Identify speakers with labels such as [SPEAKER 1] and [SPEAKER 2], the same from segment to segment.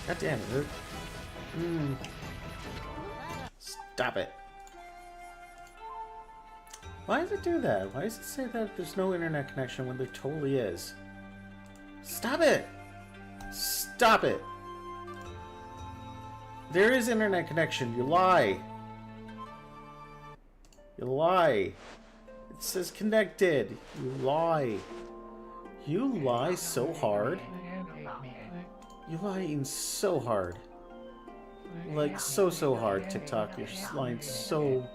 [SPEAKER 1] God damn it. Stop it. Why does it do that? Why does it say that there's no internet connection when there totally is? Stop it! Stop it! There is internet connection. You lie. You lie. It says connected. You lie. You lie so hard. You lying so hard. Like so hard, TikTok. You're lying so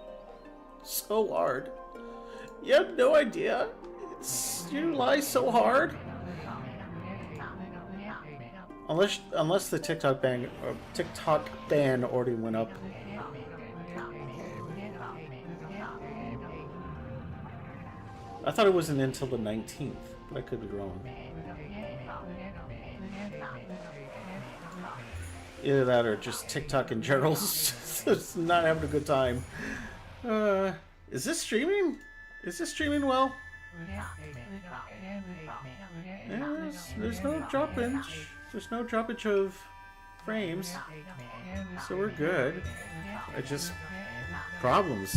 [SPEAKER 1] hard. You have no idea. You lie so hard. Unless the TikTok ban already went up. I thought it wasn't until the 19th, but I could be wrong. Either that or just TikTok in general is not having a good time. Is this streaming? Is this streaming well? Yeah, there's no droppage. There's no droppage of frames. So we're good. Problems.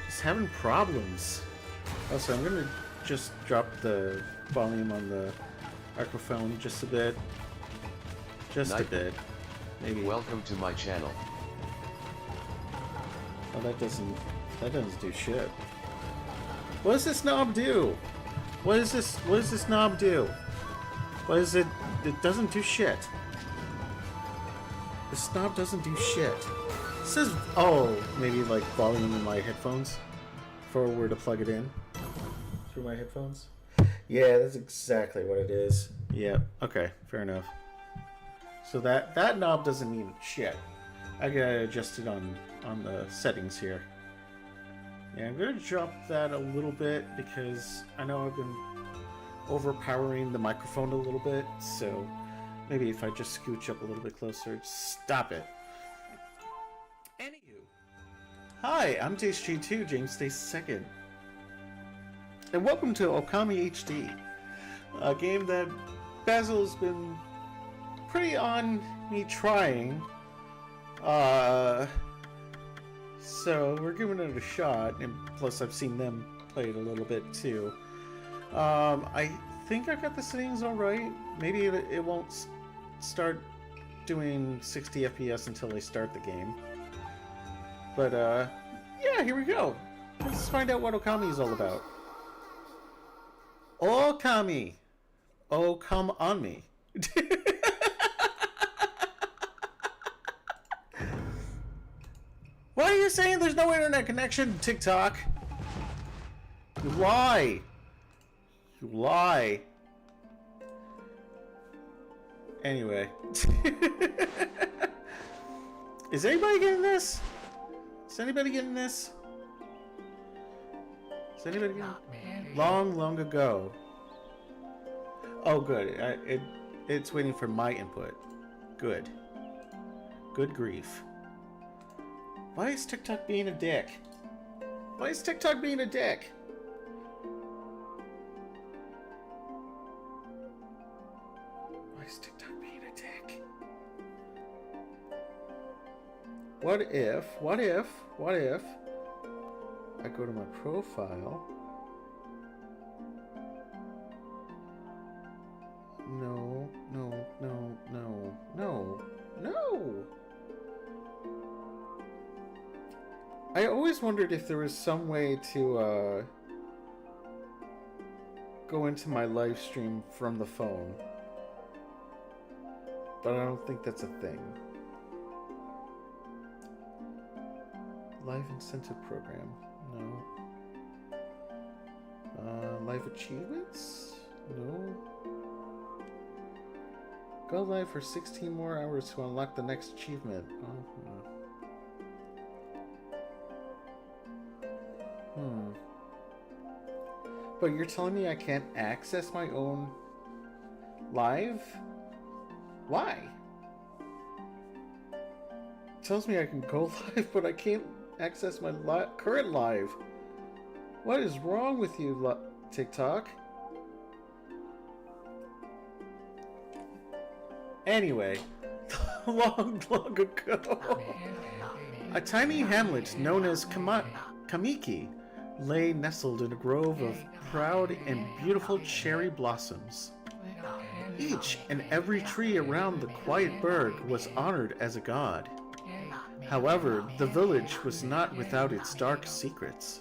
[SPEAKER 1] Just having problems. Also, I'm gonna just drop the volume on the microphone just a bit. Just a bit. Maybe.
[SPEAKER 2] Welcome to my channel.
[SPEAKER 1] Oh, that doesn't do shit. What does this knob do? What does this knob do? What is it? It doesn't do shit. This knob doesn't do shit. It says, oh, maybe like volume in my headphones for where to plug it in through my headphones. Yeah, that's exactly what it is. Yeah. Okay. Fair enough. So that knob doesn't mean shit. I gotta adjust it on the settings here. Yeah, I'm gonna drop that a little bit because I know I've been overpowering the microphone a little bit. So maybe if I just scooch up a little bit closer, stop it. Anywho, hi, I'm TSG2, James Day 2nd, and welcome to Okami HD, a game that Basil's been pretty on me trying. So we're giving it a shot, and plus I've seen them play it a little bit too. I think I got the settings all right. Maybe it won't start doing 60 FPS until I start the game. But yeah, here we go. Let's find out what Okami is all about. Okami! Oh, come on me. Why are you saying there's no internet connection, TikTok? You lie. You lie. Anyway. Is anybody getting this? Is anybody getting this? Is anybody getting long ago. Oh, good. It's waiting for my input. Good. Good grief. Why is TikTok being a dick? Why is TikTok being a dick? Why is TikTok being a dick? What if I go to my profile? No. I always wondered if there was some way to go into my live stream from the phone, but I don't think that's a thing. Live incentive program, no. Live achievements, no. Go live for 16 more hours to unlock the next achievement. Oh, no. But you're telling me I can't access my own live? Why? It tells me I can go live, but I can't access my current live. What is wrong with you, TikTok? Anyway, long, long ago. A tiny hamlet known as Kamiki lay nestled in a grove of proud and beautiful cherry blossoms. Each and every tree around the quiet burg was honored as a god. However, the village was not without its dark secrets.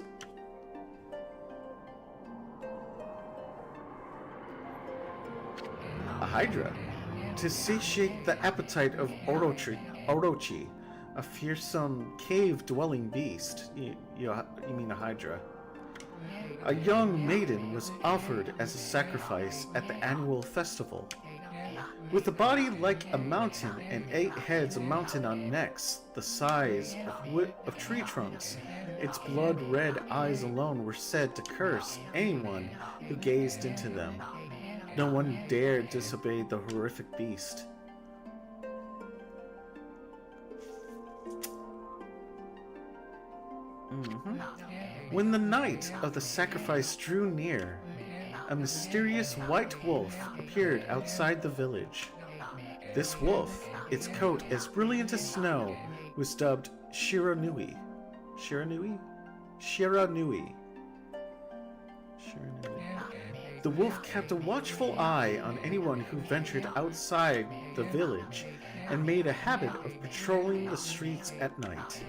[SPEAKER 1] A hydra. To satiate the appetite of Orochi, a fearsome cave-dwelling beast. You mean a hydra. A young maiden was offered as a sacrifice at the annual festival. With a body like a mountain and 8 heads mounted on necks the size of tree trunks, its blood-red eyes alone were said to curse anyone who gazed into them. No one dared disobey the horrific beast. When the night of the sacrifice drew near, a mysterious white wolf appeared outside the village. This wolf, its coat as brilliant as snow, was dubbed Shiranui. Shiranui? Shiranui. The wolf kept a watchful eye on anyone who ventured outside the village and made a habit of patrolling the streets at night.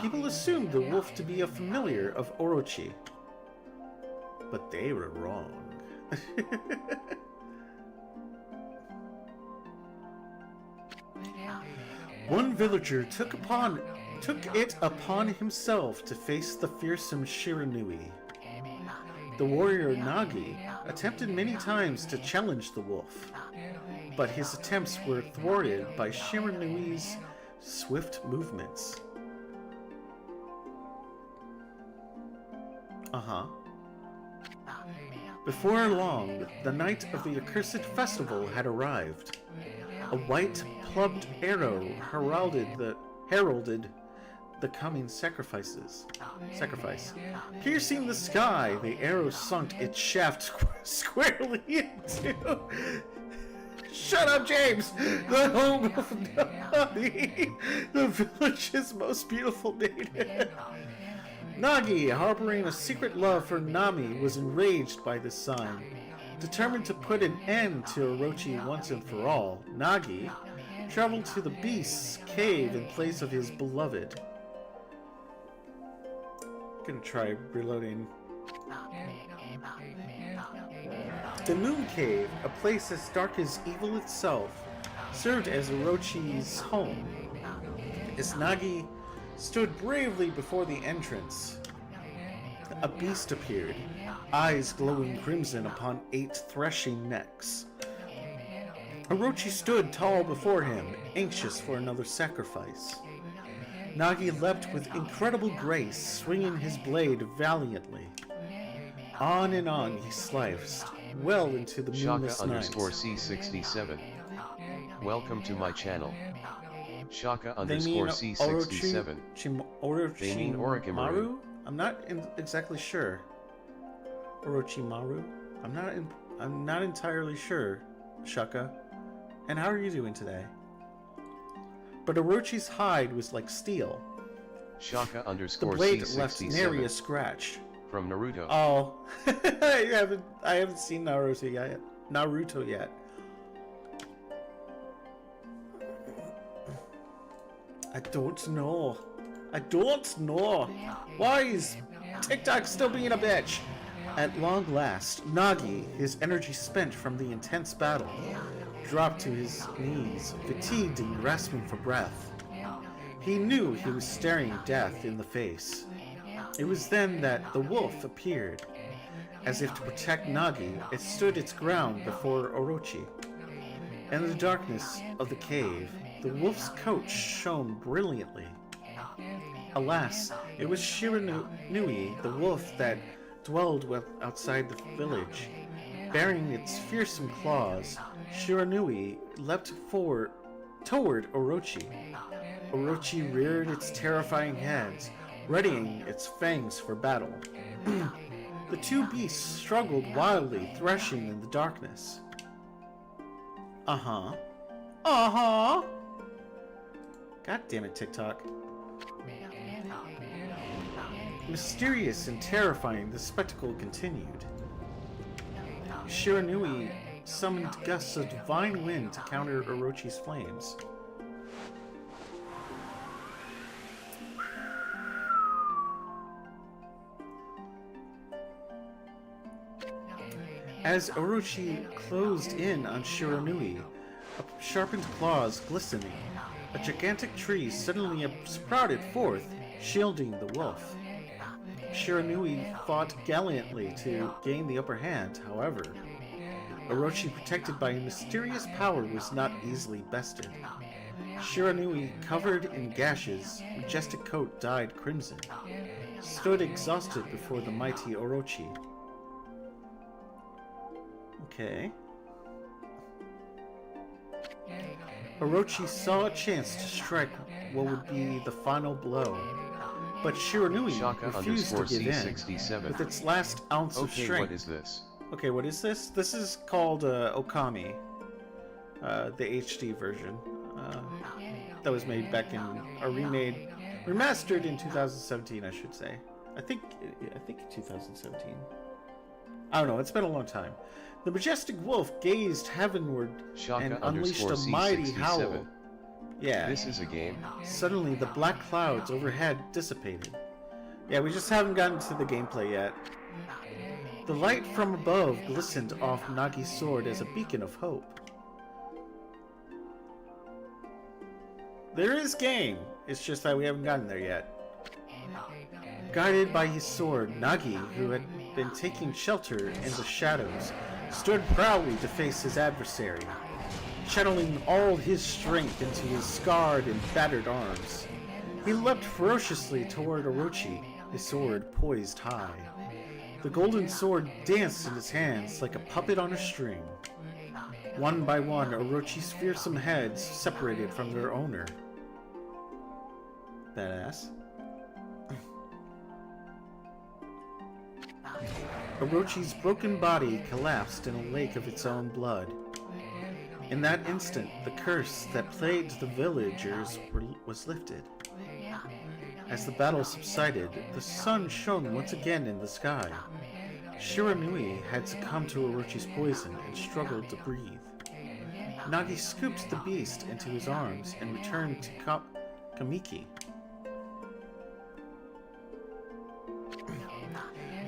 [SPEAKER 1] People assumed the wolf to be a familiar of Orochi, but they were wrong. One villager took it upon himself to face the fearsome Shiranui. The warrior Nagi attempted many times to challenge the wolf, but his attempts were thwarted by Shiranui's swift movements. Before long, the night of the accursed festival had arrived. A white, plugged arrow heralded the coming sacrifice. Piercing the sky, the arrow sunk its shaft squarely into... Shut up, James! The home of Nagi, the village's most beautiful native. Nagi, harboring a secret love for Nami, was enraged by this sign. Determined to put an end to Orochi once and for all, Nagi traveled to the beast's cave in place of his beloved. Gonna try reloading. The Moon Cave, a place as dark as evil itself, served as Orochi's home. As Nagi stood bravely before the entrance, a beast appeared, eyes glowing crimson upon 8 threshing necks. Orochi stood tall before him, anxious for another sacrifice. Nagi leapt with incredible grace, swinging his blade valiantly. On and on he sliced, well into the moonless night.
[SPEAKER 2] Shaka_C67. Welcome to my channel. Shaka_C67. They mean Orochimaru?
[SPEAKER 1] I'm not exactly sure. Orochimaru? I'm not entirely sure, Shaka. And how are you doing today? But Orochi's hide was like steel.
[SPEAKER 2] Shaka_C67.
[SPEAKER 1] The blade left nary a scratch.
[SPEAKER 2] From Naruto.
[SPEAKER 1] Oh, I haven't seen Naruto yet. I don't know. Why is TikTok still being a bitch? At long last, Nagi, his energy spent from the intense battle, dropped to his knees, fatigued and grasping for breath. He knew he was staring death in the face. It was then that the wolf appeared. As if to protect Nagi, it stood its ground before Orochi. In the darkness of the cave, the wolf's coat shone brilliantly. Alas, it was Shiranui, the wolf that dwelled outside the village. Bearing its fearsome claws, Shiranui leapt forward toward Orochi. Orochi reared its terrifying heads, readying its fangs for battle. The two beasts struggled wildly, threshing in the darkness. God damn it, TikTok. Mysterious and terrifying, the spectacle continued. Shiranui summoned gusts of divine wind to counter Orochi's flames. As Orochi closed in on Shiranui, sharpened claws glistening, a gigantic tree suddenly sprouted forth, shielding the wolf. Shiranui fought gallantly to gain the upper hand, however. Orochi, protected by a mysterious power, was not easily bested. Shiranui, covered in gashes, majestic coat dyed crimson, stood exhausted before the mighty Orochi. Okay. Orochi saw a chance to strike what would be the final blow, but Shiranui refused to give in with its last ounce of strength.
[SPEAKER 2] Okay, what is this?
[SPEAKER 1] Okay, what is this? This is called Okami, the HD version that was made back in, or remastered in 2017, I should say. I think 2017. I don't know. It's been a long time. The majestic wolf gazed heavenward and unleashed a mighty howl. Yeah.
[SPEAKER 2] This is a game.
[SPEAKER 1] Suddenly, the black clouds overhead dissipated. Yeah, we just haven't gotten to the gameplay yet. The light from above glistened off Nagi's sword as a beacon of hope. There is game. It's just that we haven't gotten there yet. Guided by his sword, Nagi, who had been taking shelter in the shadows, stood proudly to face his adversary, channeling all his strength into his scarred and battered arms. He leapt ferociously toward Orochi, his sword poised high. The golden sword danced in his hands like a puppet on a string. One by one, Orochi's fearsome heads separated from their owner. Badass. Orochi's broken body collapsed in a lake of its own blood. In that instant, the curse that plagued the villagers was lifted. As the battle subsided, the sun shone once again in the sky. Shiranui had succumbed to Orochi's poison and struggled to breathe. Nagi scooped the beast into his arms and returned to Kamiki.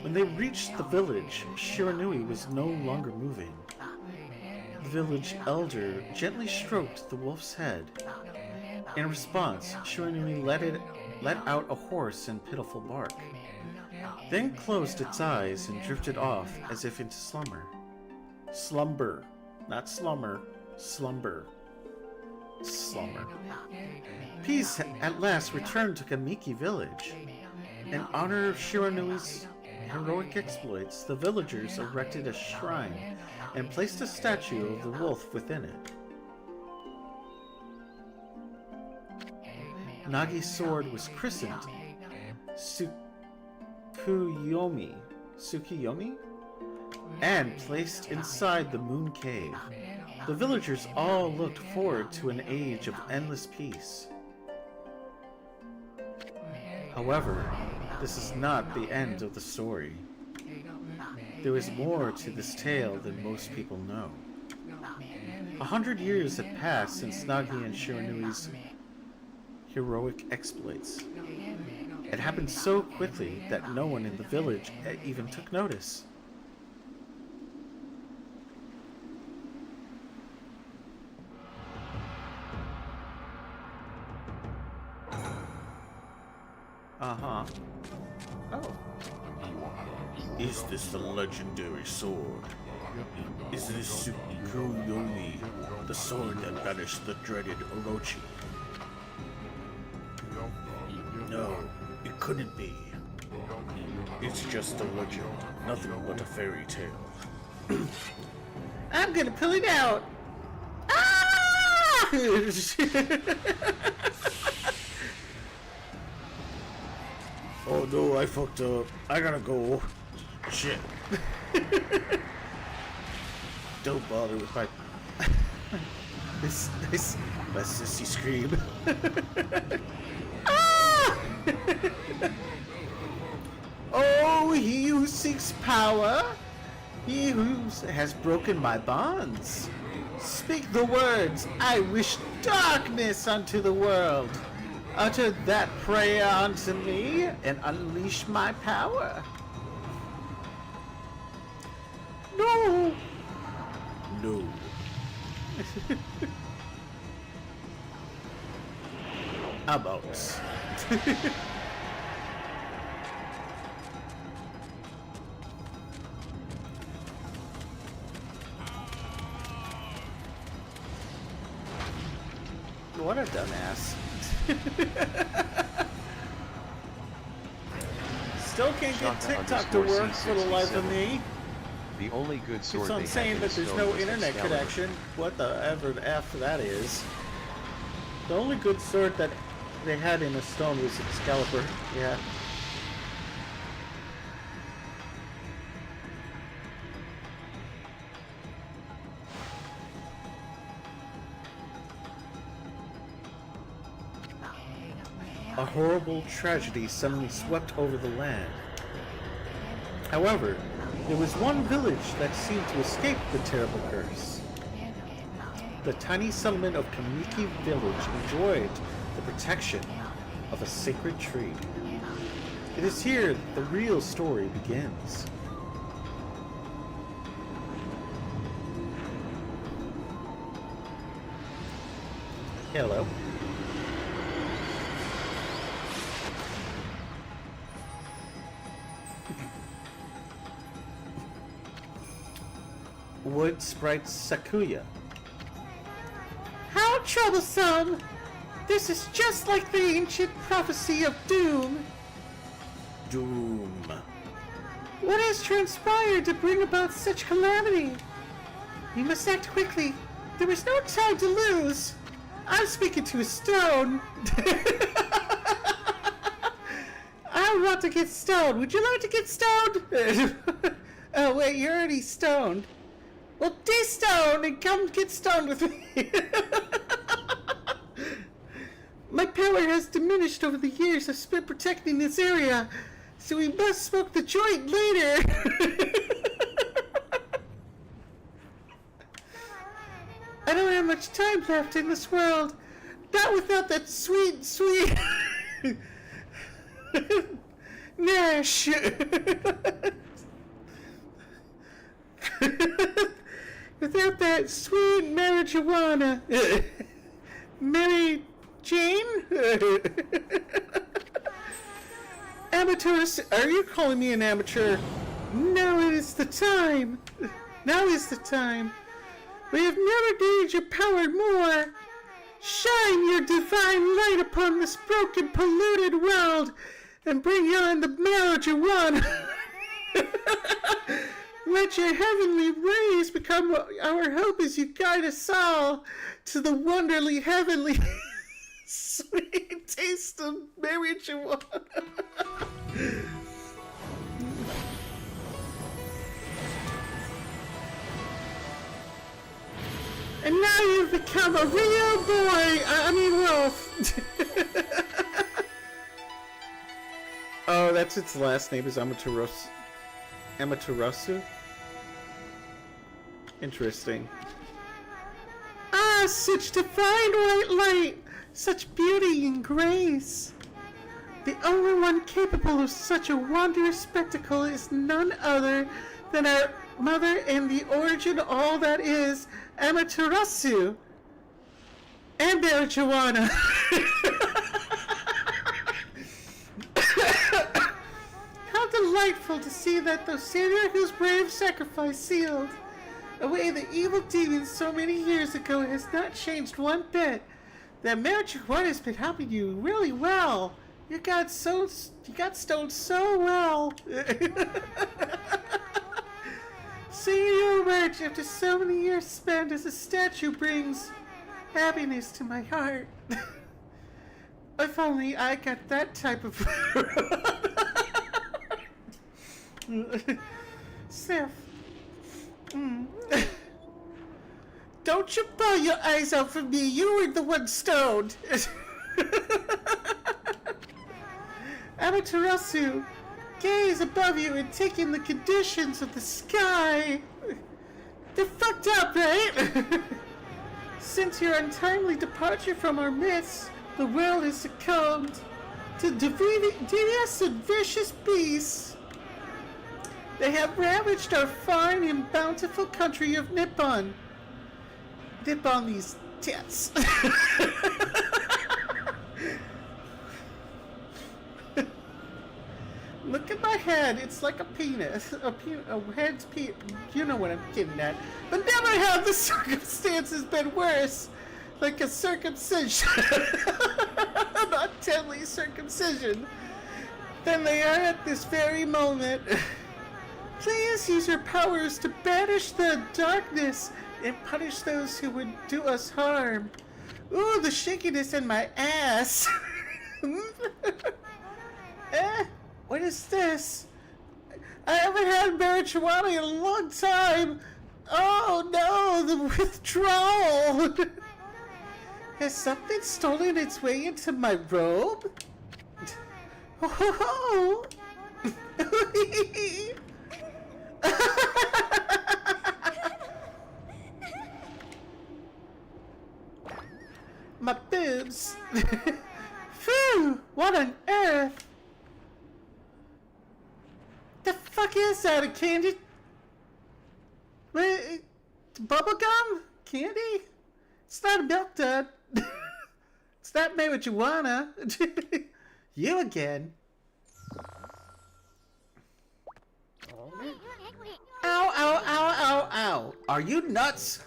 [SPEAKER 1] When they reached the village, Shiranui was no longer moving. The village elder gently stroked the wolf's head. In response, Shiranui let out a hoarse and pitiful bark, then closed its eyes and drifted off as if into slumber. Slumber. Not slumber. Slumber. Slumber. Peace at last returned to Kamiki village. In honor of Shiranui's heroic exploits, the villagers erected a shrine and placed a statue of the wolf within it. Nagi's sword was christened Tsukuyomi, and placed inside the moon cave. The villagers all looked forward to an age of endless peace. However, this is not the end of the story. There is more to this tale than most people know. 100 years had passed since Nagi and Shiranui's heroic exploits. It happened so quickly that no one in the village even took notice. Uh-huh. Oh.
[SPEAKER 3] Is this the legendary sword? Is this Tsukuyomi, the sword that banished the dreaded Orochi? No, it couldn't be. It's just a legend, nothing but a fairy tale.
[SPEAKER 1] I'm gonna pull it out! Ah!
[SPEAKER 3] Oh no, I fucked up. I gotta go. Shit.
[SPEAKER 1] Don't bother with my... this My sissy scream. Ah! Oh, he who seeks power, he who has broken my bonds. Speak the words, I wish darkness unto the world. Utter that prayer unto me, and unleash my power. No!
[SPEAKER 3] No.
[SPEAKER 1] About. What a dumbass. Still can't get TikTok to work for the life of me.
[SPEAKER 2] The only good sword
[SPEAKER 1] Keeps on saying that there's no internet connection. What the ever F that is. The only good sword that they had in a stone was Excalibur. Yeah. A horrible tragedy suddenly swept over the land. However, there was one village that seemed to escape the terrible curse. The tiny settlement of Kamiki Village enjoyed the protection of a sacred tree. It is here that the real story begins. Hello. Wood Sprite Sakuya. How troublesome! This is just like the ancient prophecy of doom.
[SPEAKER 3] Doom.
[SPEAKER 1] What has transpired to bring about such calamity? We must act quickly. There is no time to lose. I'm speaking to a stone. I want to get stoned. Would you like to get stoned? Oh wait, you're already stoned. Well, de-stone and come get stoned with me. My power has diminished over the years I've spent protecting this area, so we must smoke the joint later. I don't have much time left in this world. Not without that sweet, sweet Nash. Without that sweet marijuana. Mary Jane? Amateur, are you calling me an amateur? Now is the time. Now is the time. We have never needed your power more. Shine your divine light upon this broken, polluted world and bring on the marijuana. Let your heavenly rays become our hope as you guide us all to the wonderfully heavenly sweet taste of marijuana. And now you've become a real boy. Wolf. Oh, that's its last name is Amaterasu. Amaterasu? Interesting. Ah, such divine white light! Such beauty and grace! The only one capable of such a wondrous spectacle is none other than our mother and the origin of all that is, Amaterasu! And marijuana! How delightful to see that the Savior whose brave sacrifice sealed away the evil demons so many years ago has not changed one bit. That marijuana has been helping you really well. You got stoned so well. Seeing you emerge after so many years spent as a statue brings happiness to my heart. If only I got that type of Sif. Don't you ball your eyes out for me. You were the one stoned. Amaterasu, gaze above you and take in the conditions of the sky. They're fucked up, right? Since your untimely departure from our midst, the world has succumbed to devious and vicious beasts. They have ravaged our fine and bountiful country of Nippon. Dip on these tits. Look at my head. It's like a penis. A head's penis. You know what I'm getting at. But never have the circumstances been worse. Like a circumcision. Not deadly circumcision. Than they are at this very moment. Please use your powers to banish the darkness and punish those who would do us harm. Ooh, the shakiness in my ass. What is this? I haven't had marijuana in a long time. Oh no, the withdrawal. Has something stolen its way into my robe? Oh. My boobs. Phew, what on earth? The fuck is that, a candy? Wait, bubblegum? Candy? It's not a milk dud. It's not marijuana. You again. Ow, ow, ow, ow, ow. Are you nuts?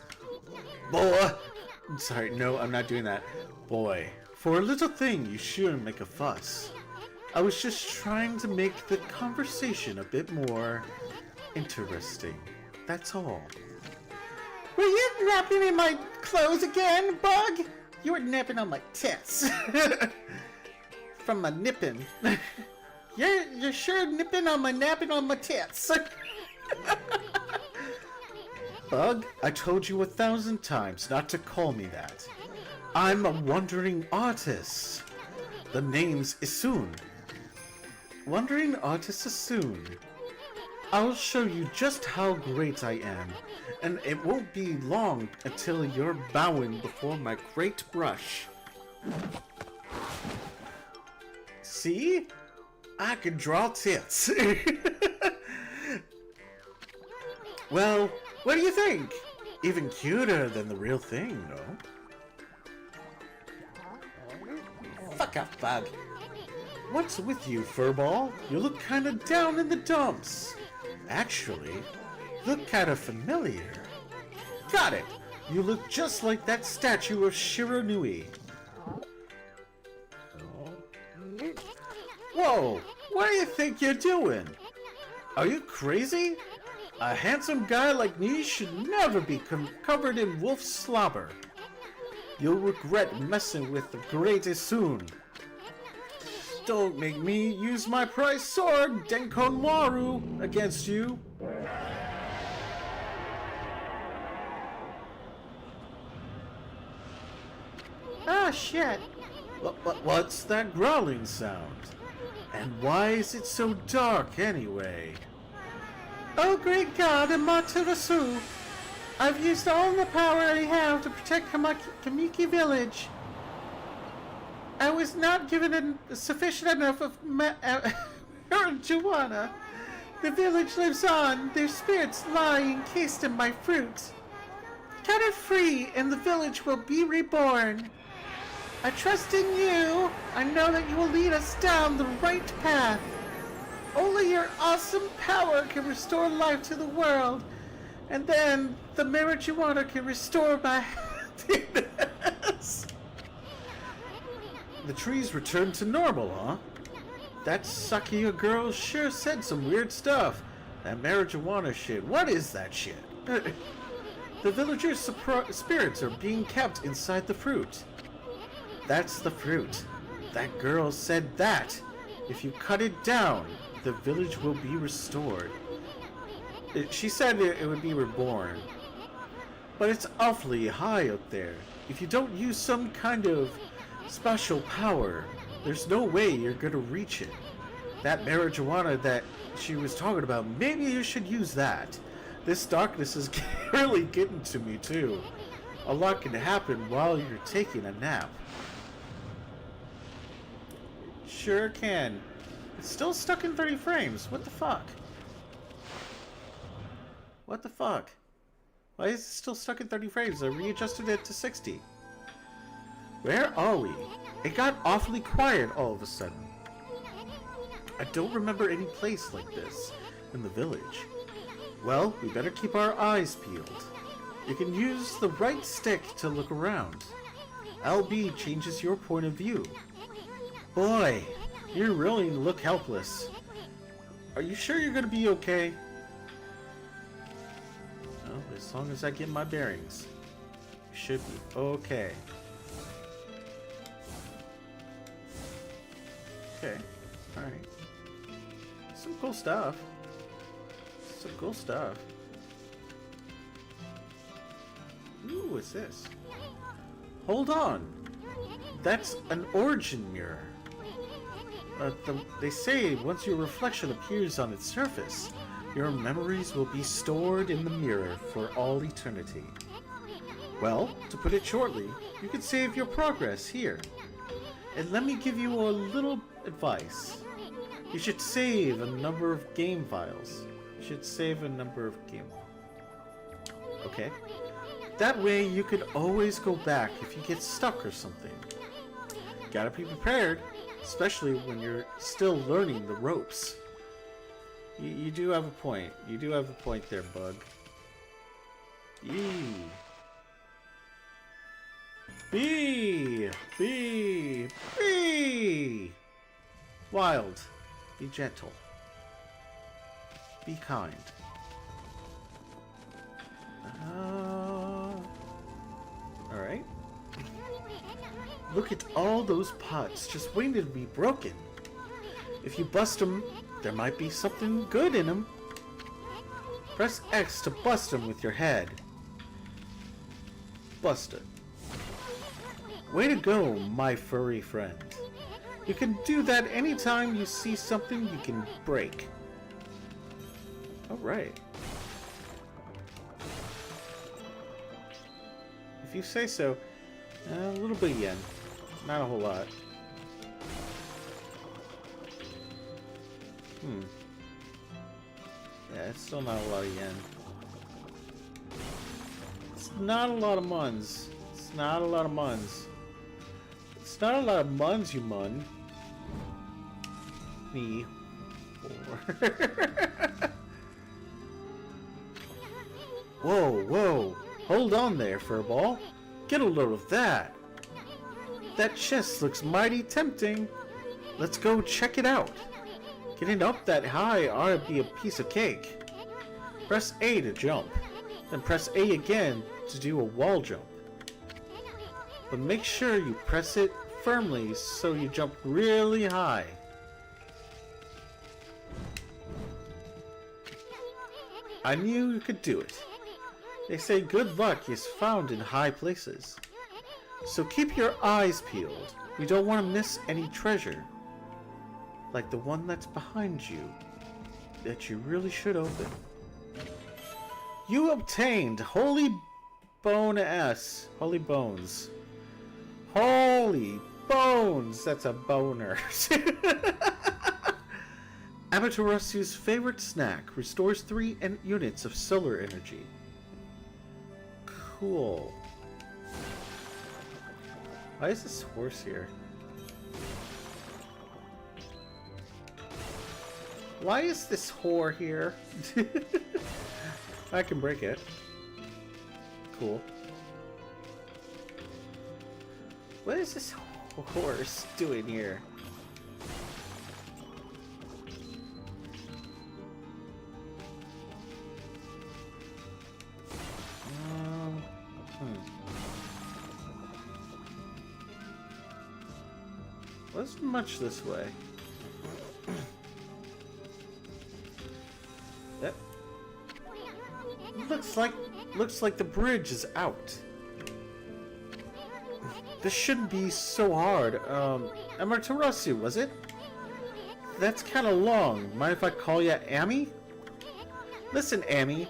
[SPEAKER 1] Boy. Sorry, no, I'm not doing that. Boy, for a little thing, you shouldn't make a fuss. I was just trying to make the conversation a bit more interesting. That's all. Were you napping in my clothes again, Bug? You were napping on my tits. From my nipping. You're sure nipping on my napping on my tits. Bug, I told you 1,000 times not to call me that. I'm a wandering artist. The name's Isun. Wandering artist Isun. I'll show you just how great I am, and it won't be long until you're bowing before my great brush. See? I can draw tits. Well, what do you think? Even cuter than the real thing, no? Fuck off, Bug. What's with you, Furball? You look kinda down in the dumps. Actually, look kinda familiar. Got it! You look just like that statue of Shiranui. Whoa! What do you think you're doing? Are you crazy? A handsome guy like me should never be covered in wolf slobber. You'll regret messing with the great Isun. Don't make me use my prized sword, Denkon Maru, against you. Ah, shit. What's that growling sound? And why is it so dark anyway? Oh, great God, Amaterasu! I've used all the power I have to protect Kamiki Village. I was not given sufficient enough of marijuana. The village lives on. Their spirits lie encased in my fruit. Cut it free, and the village will be reborn. I trust in you. I know that you will lead us down the right path. Only your awesome power can restore life to the world, and then the marijuana can restore my happiness. The trees returned to normal, huh? That sucky girl sure said some weird stuff. That marijuana shit, what is that shit? The villagers' spirits are being kept inside the fruit. That's the fruit. That girl said that. If you cut it down, the village will be restored. She said it would be reborn. But it's awfully high up there. If you don't use some kind of special power, there's no way you're gonna reach it. That marijuana that she was talking about, maybe you should use that. This darkness is really getting to me too. A lot can happen while you're taking a nap. Sure can. It's still stuck in 30 frames. What the fuck? What the fuck? Why is it still stuck in 30 frames? I readjusted it to 60. Where are we? It got awfully quiet all of a sudden. I don't remember any place like this in the village. Well, we better keep our eyes peeled. You can use the right stick to look around. LB changes your point of view. Boy, you really look helpless. Are you sure you're gonna be okay? Well, as long as I get my bearings, you should be okay. Okay, alright. Some cool stuff. Some cool stuff. Ooh, what's this? Hold on! That's an origin mirror. They say once your reflection appears on its surface, your memories will be stored in the mirror for all eternity. Well, to put it shortly, you can save your progress here. And let me give you a little advice. You should save a number of game files. You should save a number of game... Okay. That way you could always go back if you get stuck or something. Gotta be prepared, especially when you're still learning the ropes. You do have a point. You do have a point there, Bug. Yee. Be! Be! Be! Wild. Be gentle. Be kind. Alright. Look at all those pots just waiting to be broken. If you bust them, there might be something good in them. Press X to bust them with your head. Bust it. Way to go, my furry friend. You can do that anytime you see something you can break. Alright. If you say so, a little bit of yen. Not a whole lot. Yeah, it's still not a lot of yen. It's not a lot of muns. It's not a lot of muns. It's not a lot of muns, you mun. Me. Whoa, whoa. Hold on there, Furball. Get a load of that. That chest looks mighty tempting. Let's go check it out. Getting up that high ought to be a piece of cake. Press A to jump. Then press A again to do a wall jump. But make sure you press it firmly so you jump really high. I knew you could do it. They say good luck is found in high places. So keep your eyes peeled. We don't want to miss any treasure. Like the one that's behind you. That you really should open. You obtained Holy Bone S. Holy Bones. Holy Bones! That's a boner. Amaterasu's favorite snack. Restores 3 units of solar energy. Cool. Why is this horse here? Why is this whore here? I can break it. Cool. What is this horse doing here? Wasn't much this way. Yep. Looks like looks like the bridge is out. This shouldn't be so hard. Amaterasu, was it? That's kind of long. Mind if I call you Amy? Listen, Amy.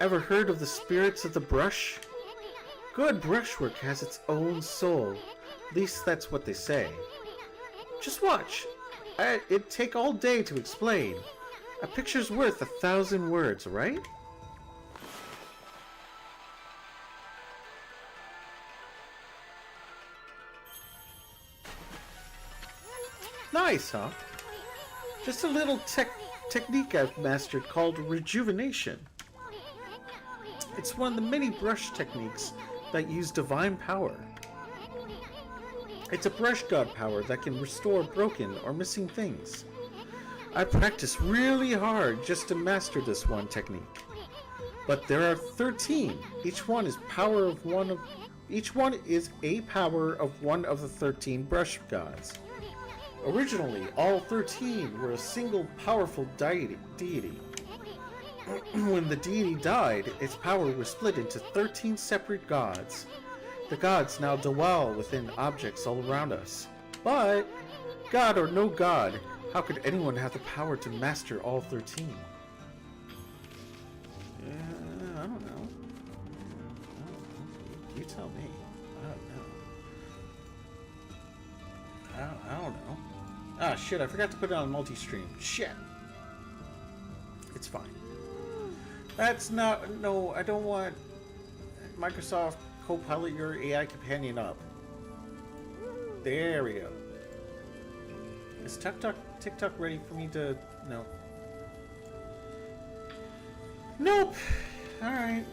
[SPEAKER 1] Ever heard of the spirits of the brush? Good brushwork has its own soul. At least that's what they say. Just watch. It'd take all day to explain. A picture's worth 1,000 words, right? Nice, huh? Just a little technique I've mastered called rejuvenation. It's one of the many brush techniques that use divine power. It's a brush god power that can restore broken or missing things. I practiced really hard just to master this one technique. But there are 13. Each one is a power of one of the 13 brush gods. Originally, all 13 were a single powerful deity. When the deity died, its power was split into 13 separate gods. The gods now dwell within objects all around us. But, god or no god, how could anyone have the power to master all 13? I don't know. You tell me. I don't know. Ah, shit, I forgot to put it on multi-stream. Shit. It's fine. That's not... No, I don't want Microsoft Copilot your AI companion up. There we go. Is TikTok ready for me to... No. Nope. Alright.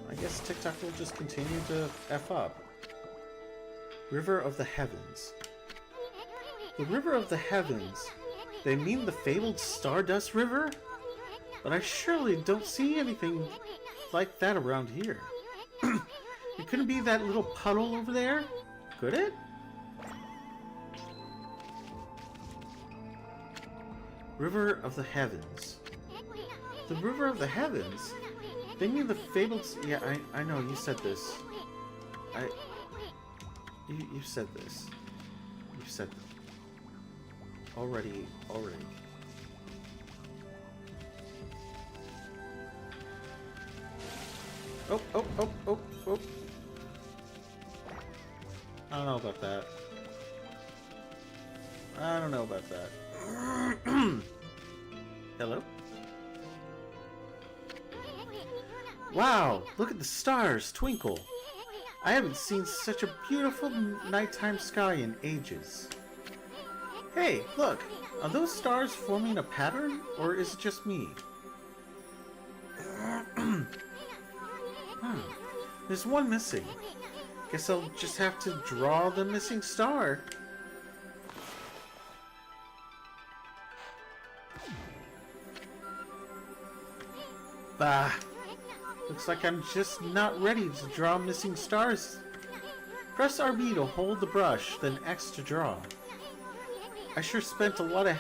[SPEAKER 1] I guess TikTok will just continue to F up. River of the Heavens. The River of the Heavens. They mean the fabled Stardust River? But I surely don't see anything like that around here. It couldn't be that little puddle over there? Could it? River of the Heavens. The River of the Heavens? They mean the fabled... Yeah, I know, you said this. You said this. You've said this. Already. Oh. I don't know about that. Hello? Wow, look at the stars twinkle. I haven't seen such a beautiful nighttime sky in ages. Hey, look! Are those stars forming a pattern, or is it just me? There's one missing. Guess I'll just have to draw the missing star. Bah! Looks like I'm just not ready to draw missing stars. Press RB to hold the brush, then X to draw. I sure spent a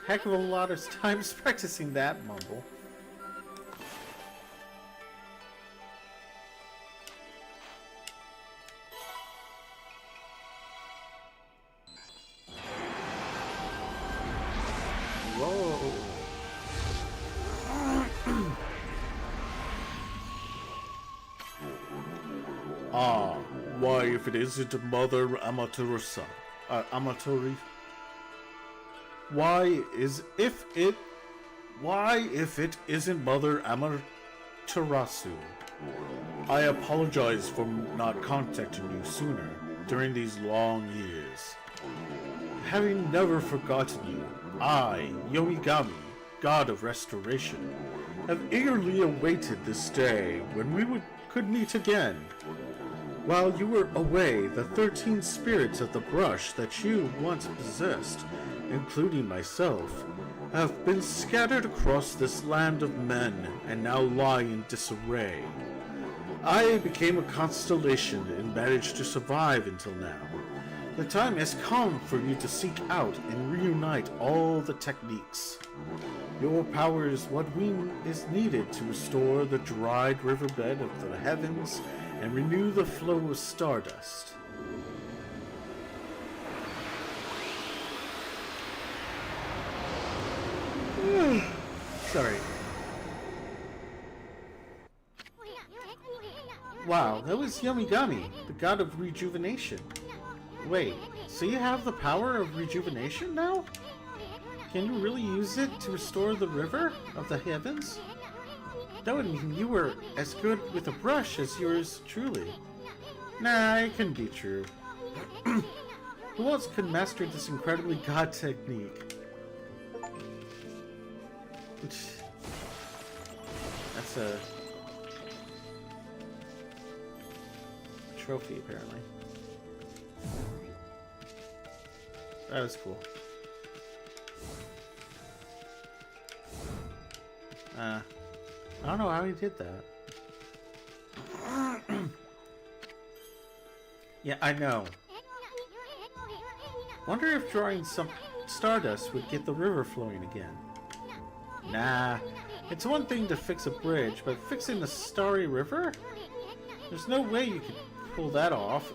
[SPEAKER 1] heck of a lot of time practicing that, mumble. Whoa. Ah, why if it isn't Mother Amaterasu? Why if it isn't Mother Amaterasu? I apologize for not contacting you sooner during these long years. Having never forgotten you, I, Yomigami, God of Restoration, have eagerly awaited this day when we could meet again. While you were away, the 13 spirits of the brush that you once possessed, including myself, have been scattered across this land of men and now lie in disarray. I became a constellation and managed to survive until now. The time has come for you to seek out and reunite all the techniques. Your power is what is needed to restore the dried riverbed of the heavens and renew the flow of stardust. Sorry. Wow, that was Yomigami, the god of rejuvenation. Wait, so you have the power of rejuvenation now? Can you really use it to restore the river of the heavens? That would mean you were as good with a brush as yours truly. Nah, it couldn't be true. Who else could master this incredibly god technique? That's a trophy, apparently. That was cool. I don't know how he did that. Yeah, I know. Wonder if drawing some stardust would get the river flowing again. Nah, it's one thing to fix a bridge, but fixing the starry river? There's no way you could pull that off.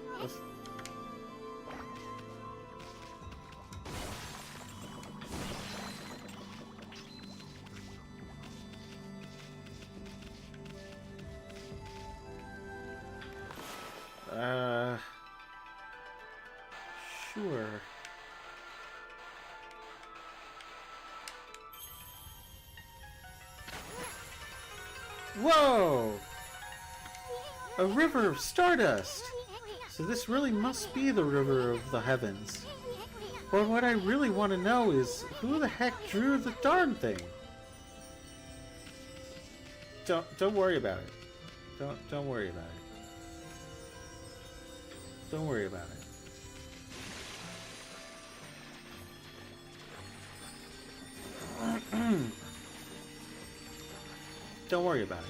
[SPEAKER 1] Sure. Whoa! A river of stardust! So this really must be the river of the heavens. But what I really want to know is, who the heck drew the darn thing? Don't worry about it. Don't worry about it. Don't worry about it. Don't worry about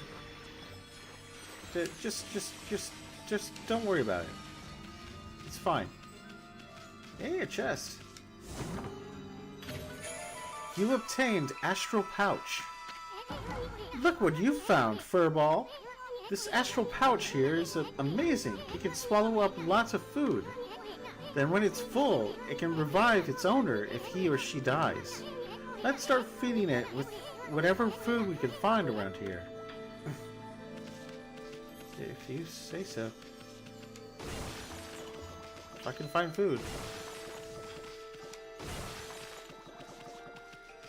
[SPEAKER 1] it. Just don't worry about it. It's fine. Hey, a chest. You obtained Astral Pouch. Look what you found, Furball. This Astral Pouch here is amazing. It can swallow up lots of food. Then when it's full, it can revive its owner if he or she dies. Let's start feeding it with whatever food we can find around here. If you say so. If I can find food,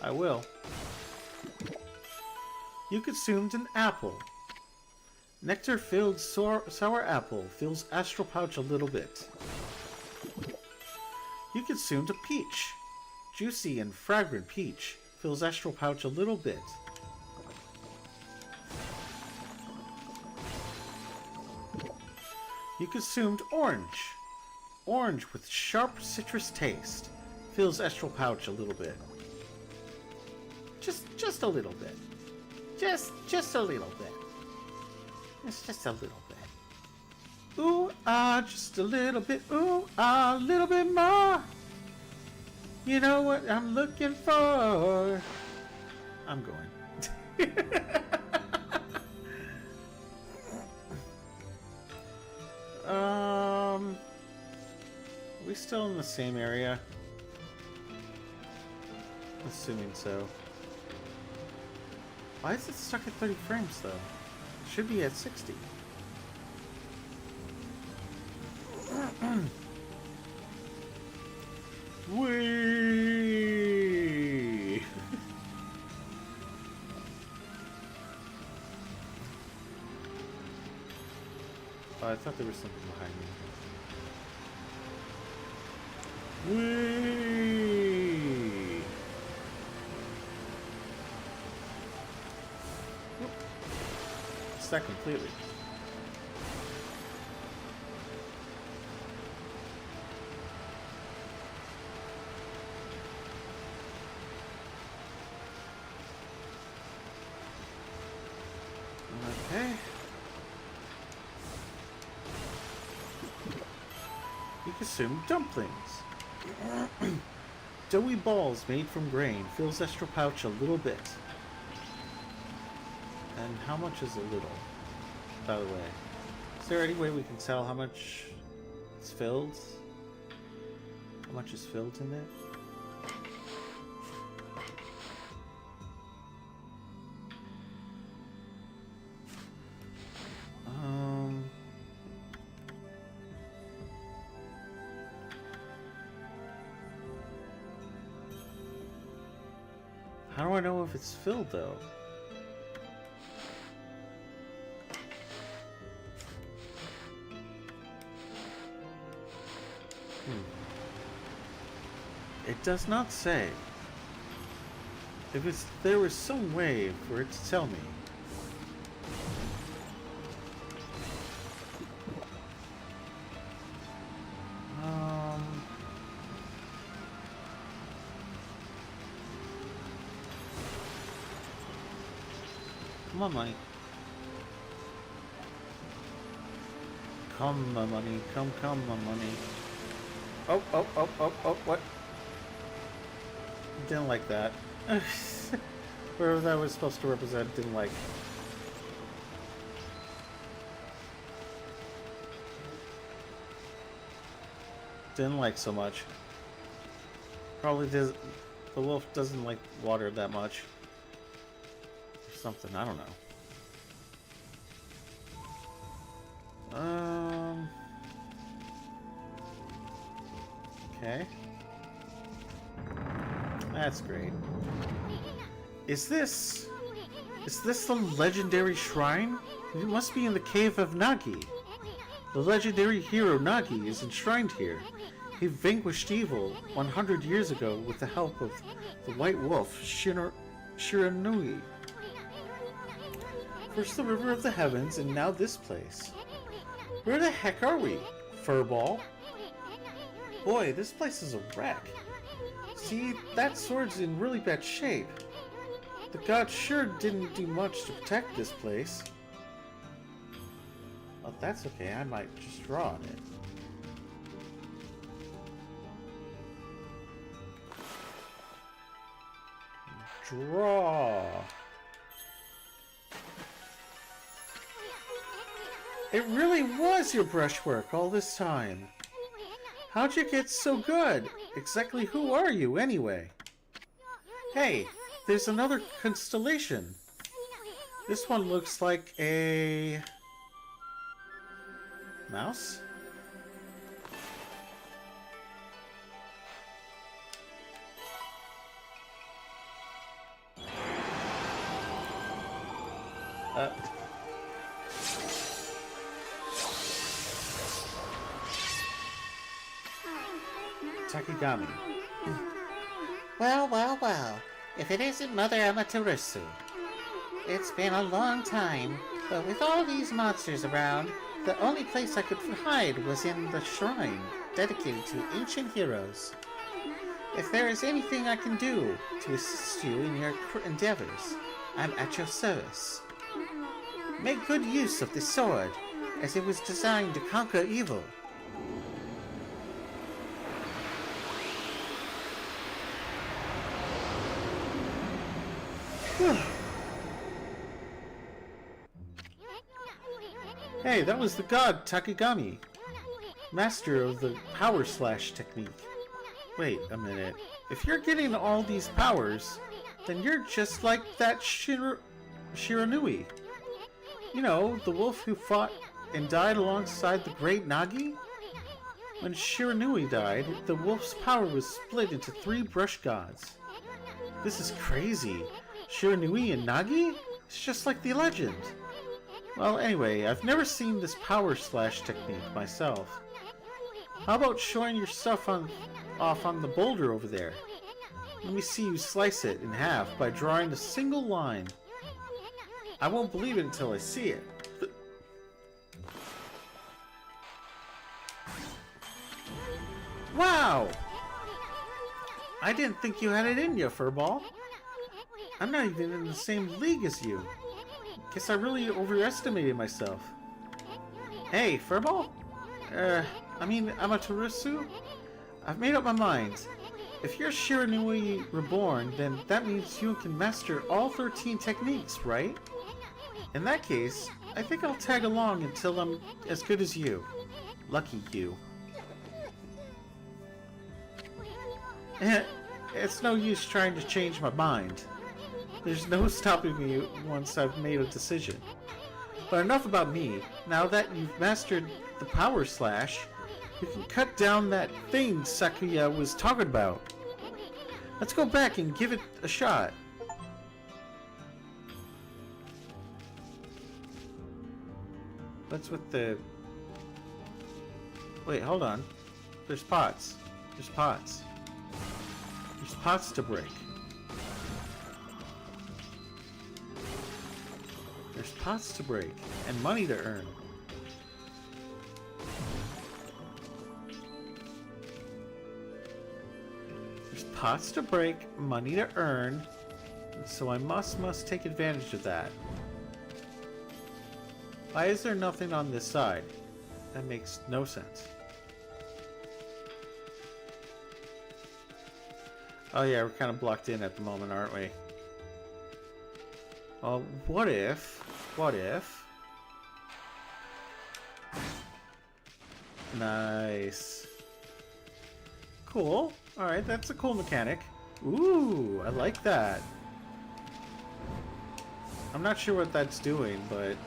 [SPEAKER 1] I will. You consumed an apple. Nectar-filled sour apple fills Astral Pouch a little bit. You consumed a peach. Juicy and fragrant peach fills Astral Pouch a little bit. You consumed orange. Orange with sharp citrus taste fills Astral Pouch a little bit. Just a little bit. Just a little bit. It's just a little bit. Ooh, just a little bit. Ooh, a little bit more. You know what I'm looking for. I'm going. Are we still in the same area? Assuming so. Why is it stuck at 30 frames though? It should be at 60. Whee! Oh, I thought there was something behind me. Whee! Stuck completely. Okay. You consume dumplings. Doughy balls made from grain. Fills extra pouch a little bit. And how much is a little? By the way. Is there any way we can tell how much it's filled? How much is filled in it? How do I know if it's filled, though? It does not say. If there was some way for it to tell me. Come on, money. Come, my money. Come, my money. Oh, what? Didn't like that. Whatever that was supposed to represent, didn't like. Didn't like so much. Probably does. The wolf doesn't like water that much. Or something, I don't know. Okay. That's great. Is this the legendary shrine? It must be in the cave of Nagi. The legendary hero Nagi is enshrined here. He vanquished evil 100 years ago with the help of the white wolf Shiranui. First the river of the heavens, and now this place. Where the heck are we, Furball? Boy, this place is a wreck. See, that sword's in really bad shape. The god sure didn't do much to protect this place. Well, that's okay, I might just draw on it. Draw. It really was your brushwork all this time. How'd you get so good? Exactly who are you, anyway? Hey, there's another constellation. This one looks like a... mouse? Takigami.
[SPEAKER 4] Well. If it isn't Mother Amaterasu. It's been a long time, but with all these monsters around, the only place I could hide was in the shrine, dedicated to ancient heroes. If there is anything I can do to assist you in your endeavors, I'm at your service. Make good use of this sword, as it was designed to conquer evil.
[SPEAKER 1] Hey, that was the god Takigami, master of the power slash technique. Wait a minute. If you're getting all these powers, then you're just like that Shiranui. You know, the wolf who fought and died alongside the great Nagi? When Shiranui died, the wolf's power was split into 3 brush gods. This is crazy. Shiranui and Nagi? It's just like the legend. Well, anyway, I've never seen this power slash technique myself. How about showing your stuff off on the boulder over there? Let me see you slice it in half by drawing a single line. I won't believe it until I see it. Wow! I didn't think you had it in you, Furball. I'm not even in the same league as you. Guess I really overestimated myself. Hey, Furball? I mean, Amaterasu? I've made up my mind. If you're Shiranui Reborn, then that means you can master all 13 techniques, right? In that case, I think I'll tag along until I'm as good as you. Lucky you. It's no use trying to change my mind. There's no stopping me once I've made a decision. But enough about me. Now that you've mastered the Power Slash, you can cut down that thing Sakuya was talking about. Let's go back and give it a shot. What's with the... Wait, hold on. There's pots. There's pots. There's pots to break. There's pots to break. And money to earn. There's pots to break, money to earn. So I must take advantage of that. Why is there nothing on this side? That makes no sense. Oh yeah, we're kind of blocked in at the moment, aren't we? Well, what if... Nice. Cool. Alright, that's a cool mechanic. Ooh, I like that. I'm not sure what that's doing, but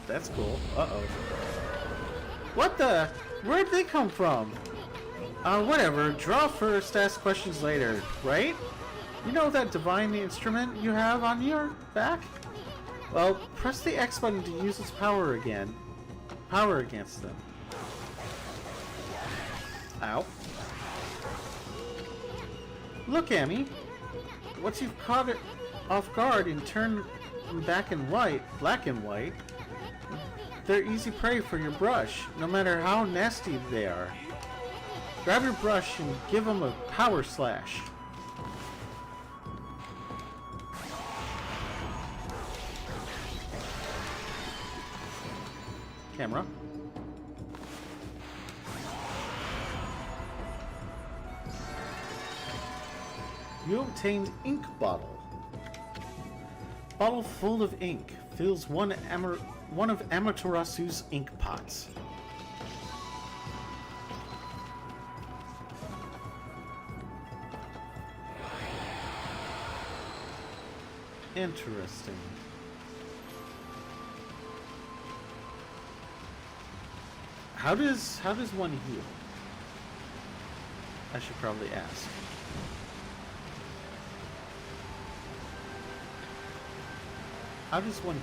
[SPEAKER 1] that's cool. Uh-oh. What the? Where'd they come from? Whatever. Draw first, ask questions later, right? You know that divine instrument you have on your back? Well, press the X button to use its power again. Power against them. Ow. Look, Amy. Once you've caught it off guard and turned black and white, they're easy prey for your brush, no matter how nasty they are. Grab your brush and give them a power slash. Camera. You obtained ink bottle. Bottle full of ink fills one of Amaterasu's ink pots. Interesting. How does one heal? I should probably ask. How does one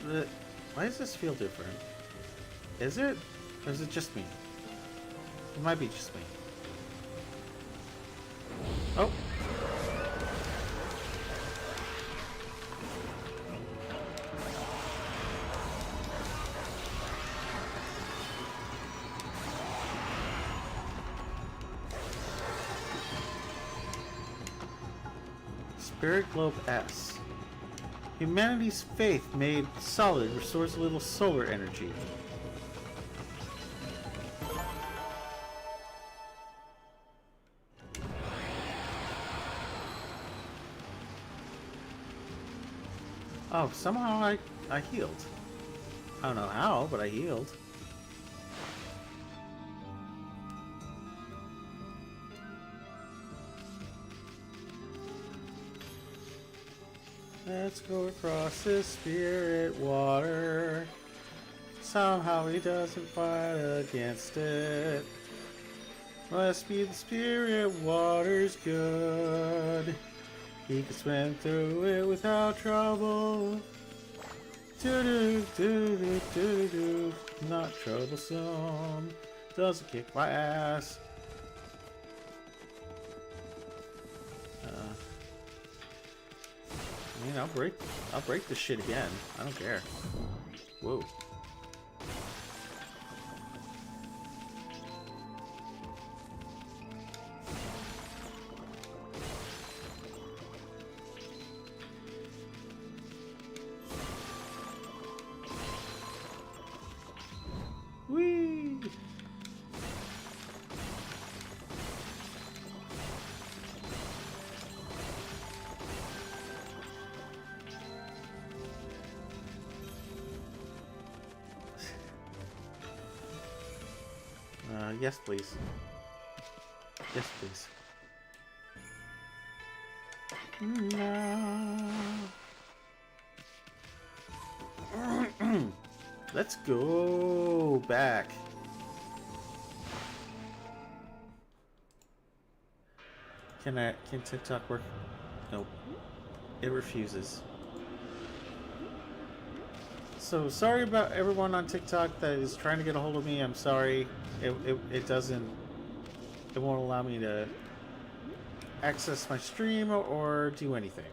[SPEAKER 1] heal? Why does this feel different? Is it? Or is it just me? It might be just me. Oh! Spirit Globe S. Humanity's faith made solid restores a little solar energy. Oh, somehow I healed. I don't know how, but I healed. Let's go across this spirit water. Somehow he doesn't fight against it. Must be the spirit water's good. He can swim through it without trouble. Do-do-do-do-do-do. Not troublesome. Doesn't kick my ass. I mean, I'll break this shit again. I don't care. Whoa. Yes, please. Yes, please. No. Let's go back. Can TikTok work? Nope. It refuses. So sorry about everyone on TikTok that is trying to get a hold of me. I'm sorry. It doesn't. It won't allow me to access my stream or do anything.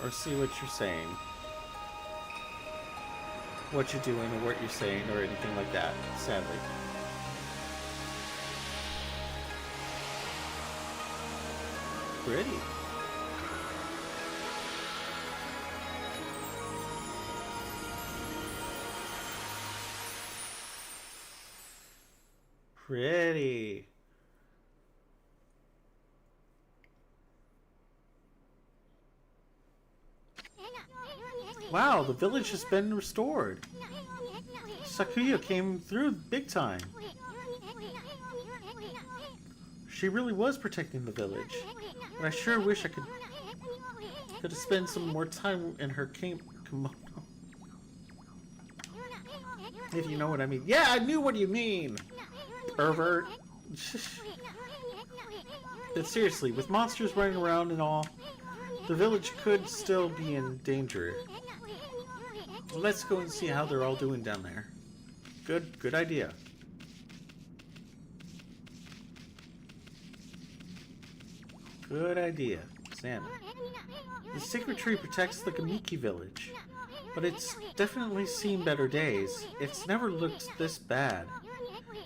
[SPEAKER 1] Or see what you're saying. What you're doing or what you're saying or anything like that, sadly. Pretty. Pretty. Wow, the village has been restored. Sakuya came through big time. She really was protecting the village. But I sure wish I could have spent some more time in her kimono. If you know what I mean. Yeah, I knew what you mean! Pervert. But seriously, with monsters running around and all, the village could still be in danger. Let's go and see how they're all doing down there. Good idea. Good idea, Sam. The sacred tree protects the Gamiki village, but it's definitely seen better days. It's never looked this bad.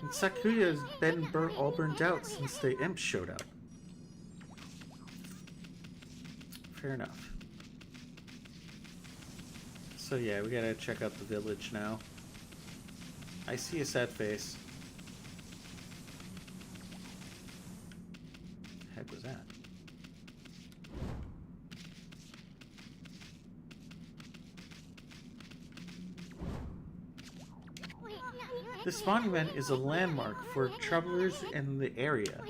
[SPEAKER 1] And Sakuya's been all burned out since the imps showed up. Fair enough. So yeah, we gotta check out the village now. I see a sad face. The heck was that? This monument is a landmark for travelers in the area.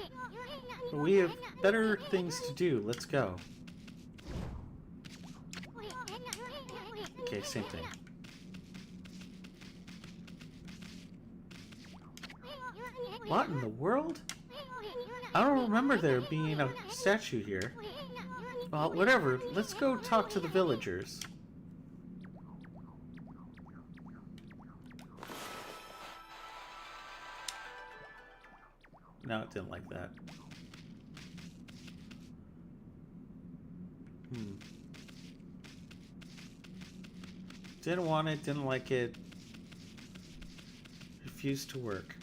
[SPEAKER 1] But we have better things to do. Let's go. Okay, same thing. What in the world? I don't remember there being a statue here. Well, whatever. Let's go talk to the villagers. No, it didn't like that. Didn't want it, didn't like it. Refused to work.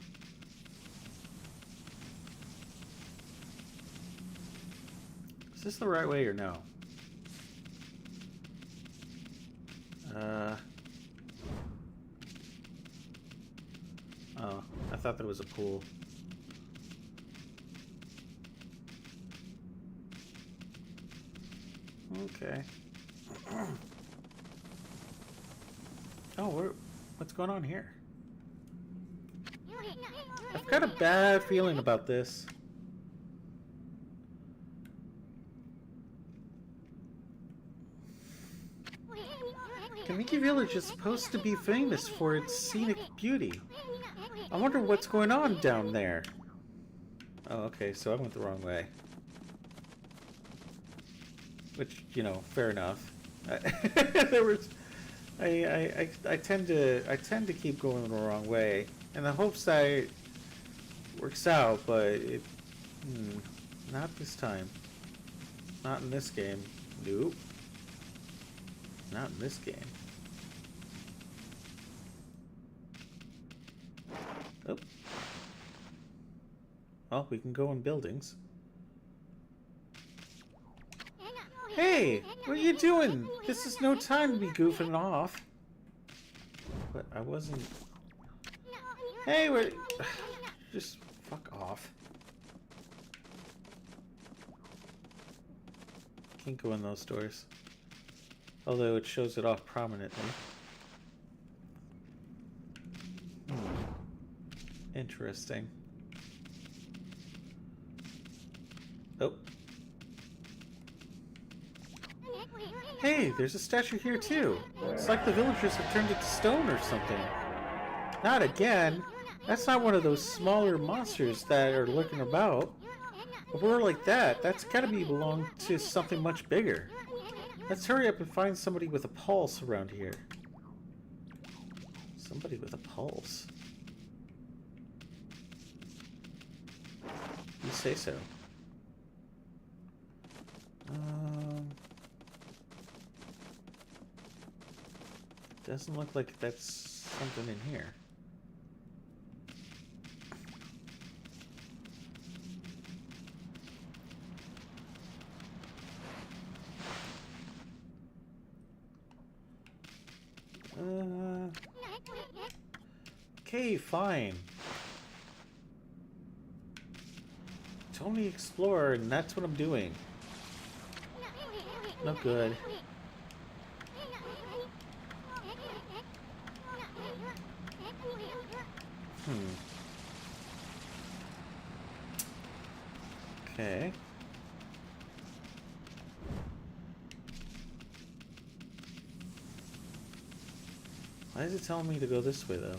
[SPEAKER 1] Is this the right way or no? Oh, I thought there was a pool. Okay. Oh, what's going on here? I've got a bad feeling about this. Kamiki Village is supposed to be famous for its scenic beauty. I wonder what's going on down there. Oh, okay, so I went the wrong way. Which, you know, fair enough. There was, I tend to keep going the wrong way, in the hopes that it works out, but it, not this time. Not in this game. Nope. Not in this game. Oh. Well, we can go in buildings. Hey, what are you doing? This is no time to be goofing off. But I wasn't... Hey, we're... Just fuck off. Can't go in those doors. Although it shows it off prominently. Interesting. Oh. Hey, there's a statue here too. It's like the villagers have turned it to stone or something. Not again. That's not one of those smaller monsters that are lurking about. A word like that, that's gotta belong to something much bigger. Let's hurry up and find somebody with a pulse around here. Somebody with a pulse. You say so. Doesn't look like that's something in here. Okay, fine. Tony Explorer, and that's what I'm doing. No good. Okay. Why is it telling me to go this way, though?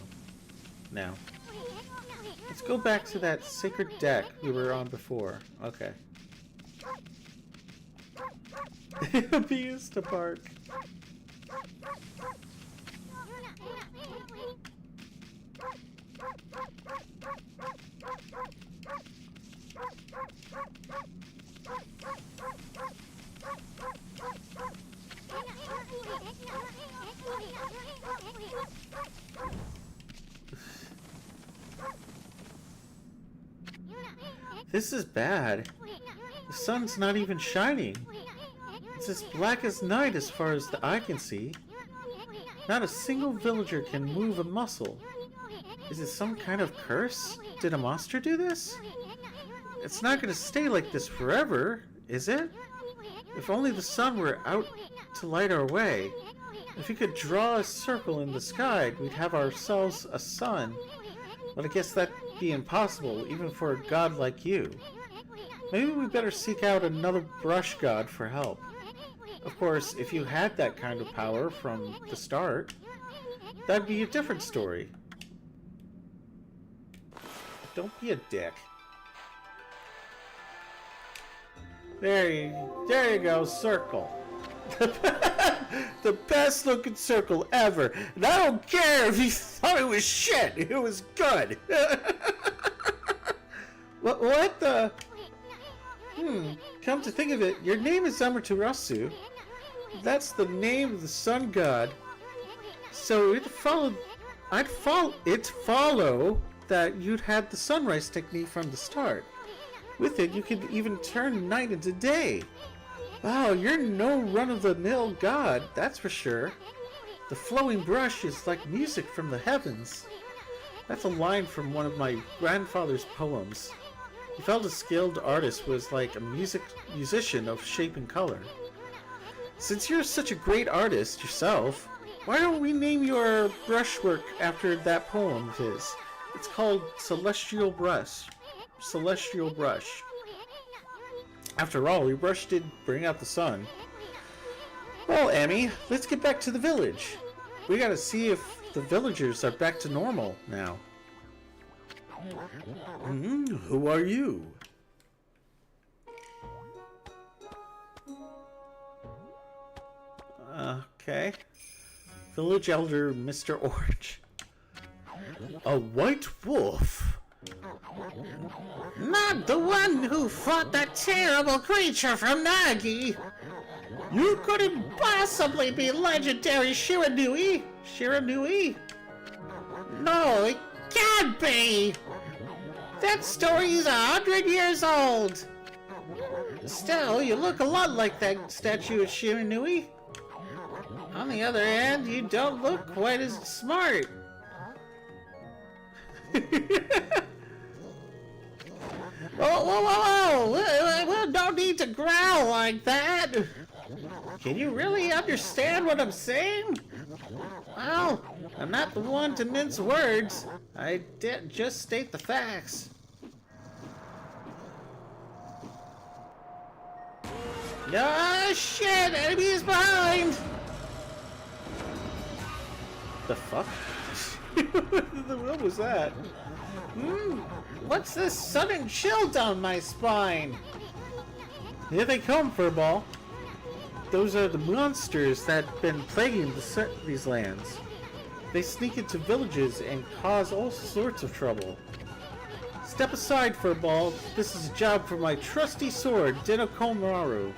[SPEAKER 1] Now. Let's go back to that sacred deck we were on before. Okay. Abuse to bark. This is bad. The sun's not even shining. It's as black as night as far as the eye can see. Not a single villager can move a muscle. Is it some kind of curse? Did a monster do this? It's not going to stay like this forever, is it? If only the sun were out to light our way. If we could draw a circle in the sky, we'd have ourselves a sun. But I guess that'd be impossible, even for a god like you. Maybe we better seek out another brush god for help. Of course, if you had that kind of power from the start, that'd be a different story. Don't be a dick. There you go, circle. The best looking circle ever. And I don't care if you thought it was shit. It was good. What the? Come to think of it, your name is Amaterasu. That's the name of the sun god. So it'd follow that you'd had the sunrise technique from the start. With it, you could even turn night into day. Wow, you're no run-of-the-mill god, that's for sure. The flowing brush is like music from the heavens. That's a line from one of my grandfather's poems. He felt a skilled artist was like a musician of shape and color. Since you're such a great artist yourself, why don't we name your brushwork after that poem of his? It's called Celestial Brush. Celestial Brush. After all, your brush did bring out the sun. Well, Emmy, let's get back to the village. We gotta see if the villagers are back to normal now. Who are you? Okay. Village Elder Mr. Orange. A white wolf? Not the one who fought that terrible creature from Nagi. You couldn't possibly be legendary Shiranui. Shiranui? No, it can't be. That story's 100 years old. Still, you look a lot like that statue of Shiranui. On the other hand, you don't look quite as smart. Whoa! Well, don't need to growl like that. Can you really understand what I'm saying?
[SPEAKER 4] Well, I'm not the one to mince words. I did just state the facts. Ah, shit! Enemies behind! The fuck? What was that? What's this sudden chill down my spine? Here they come, Furball. Those are the monsters that have been plaguing these lands. They sneak into villages and cause all sorts of trouble. Step aside, Furball. This is a job for my trusty sword, Denkomaru.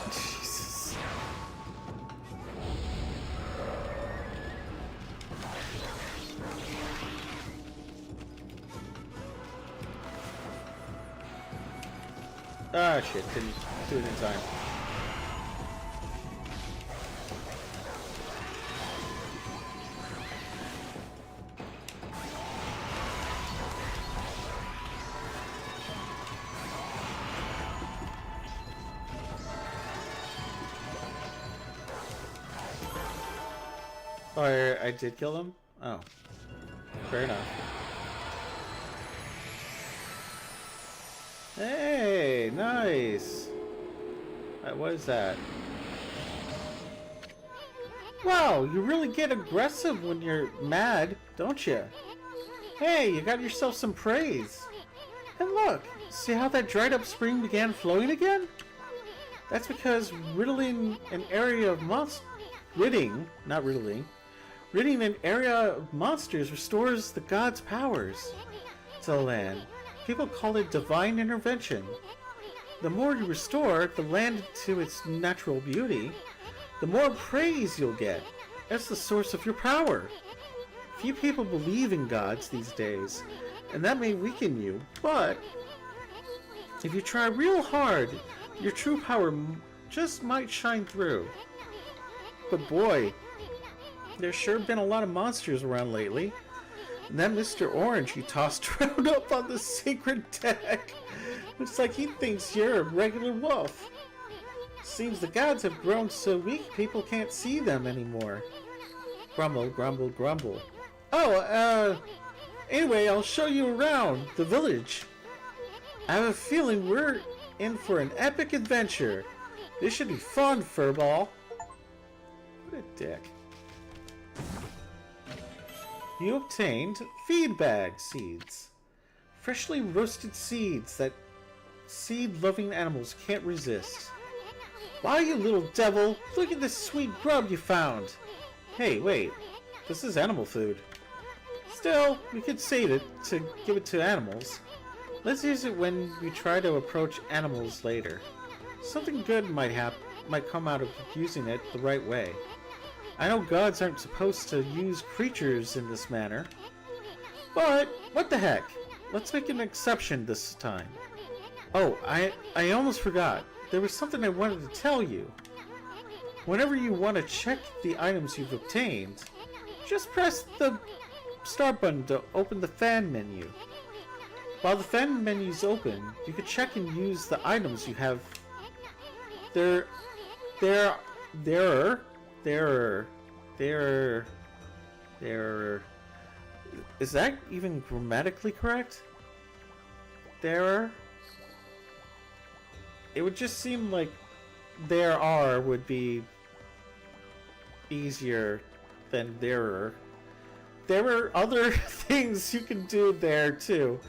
[SPEAKER 4] Jesus. Ah, shit. Didn't do it in time. Oh, I did kill him? Oh. Fair enough. Hey, nice! What is that? Wow, you really get aggressive when you're mad, don't you? Hey, you got yourself some praise. And look, see how that dried up spring began flowing again? That's because ridding an area of ridding an area of monsters restores the god's powers to the land. People call it divine intervention. The more you restore the land to its natural beauty, the more praise you'll get. That's the source of your power. Few people believe in gods these days, and that may weaken you, but if you try real hard, your true power just might shine through. But boy, there's sure been a lot of monsters around lately. And that Mr. Orange you tossed around up on the sacred deck. Looks like he thinks you're a regular wolf. Seems the gods have grown so weak people can't see them anymore. Grumble, grumble, grumble. Oh, anyway, I'll show you around the village. I have a feeling we're in for an epic adventure. This should be fun, Furball. What a dick. You obtained feed bag seeds. Freshly roasted seeds that seed-loving animals can't resist. Wow, you little devil! Look at this sweet grub you found! Hey, wait. This is animal food. Still, we could save it to give it to animals. Let's use it when we try to approach animals later. Something good might come out of using it the right way. I know gods aren't supposed to use creatures in this manner, but what the heck? Let's make an exception this time. Oh, I almost forgot. There was something I wanted to tell you. Whenever you want to check the items you've obtained, just press the start button to open the fan menu. While the fan menu's open, you can check and use the items you have. There. Is that even grammatically correct? It would just seem like there are would be easier than there are other things you can do there too.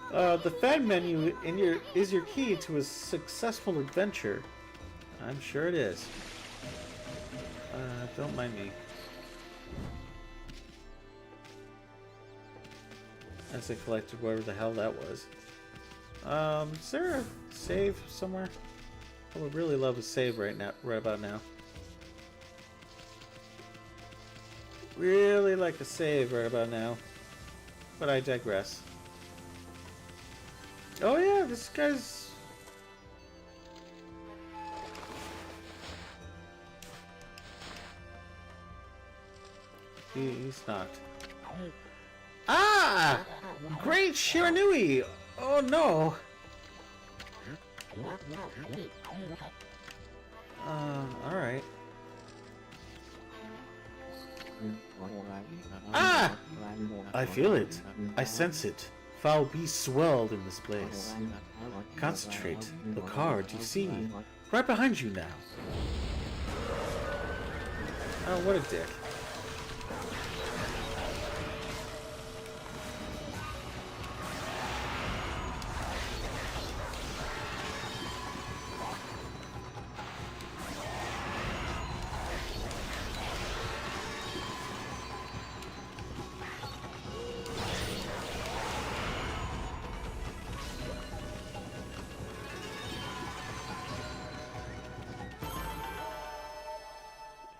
[SPEAKER 4] The fan menu is your key to a successful adventure. I'm sure it is. Don't mind me. As I collected whatever the hell that was. Is there a save somewhere? I would really love a save right about now. Really like a save right about now. But I digress. Oh yeah, this guy's... He's not. Ah! Great Shiranui! Oh no!
[SPEAKER 1] Alright. Ah! I feel it. I sense it. Foul beast swelled in this place. Concentrate. Look hard, you see. Right behind you now. Oh, what a dick.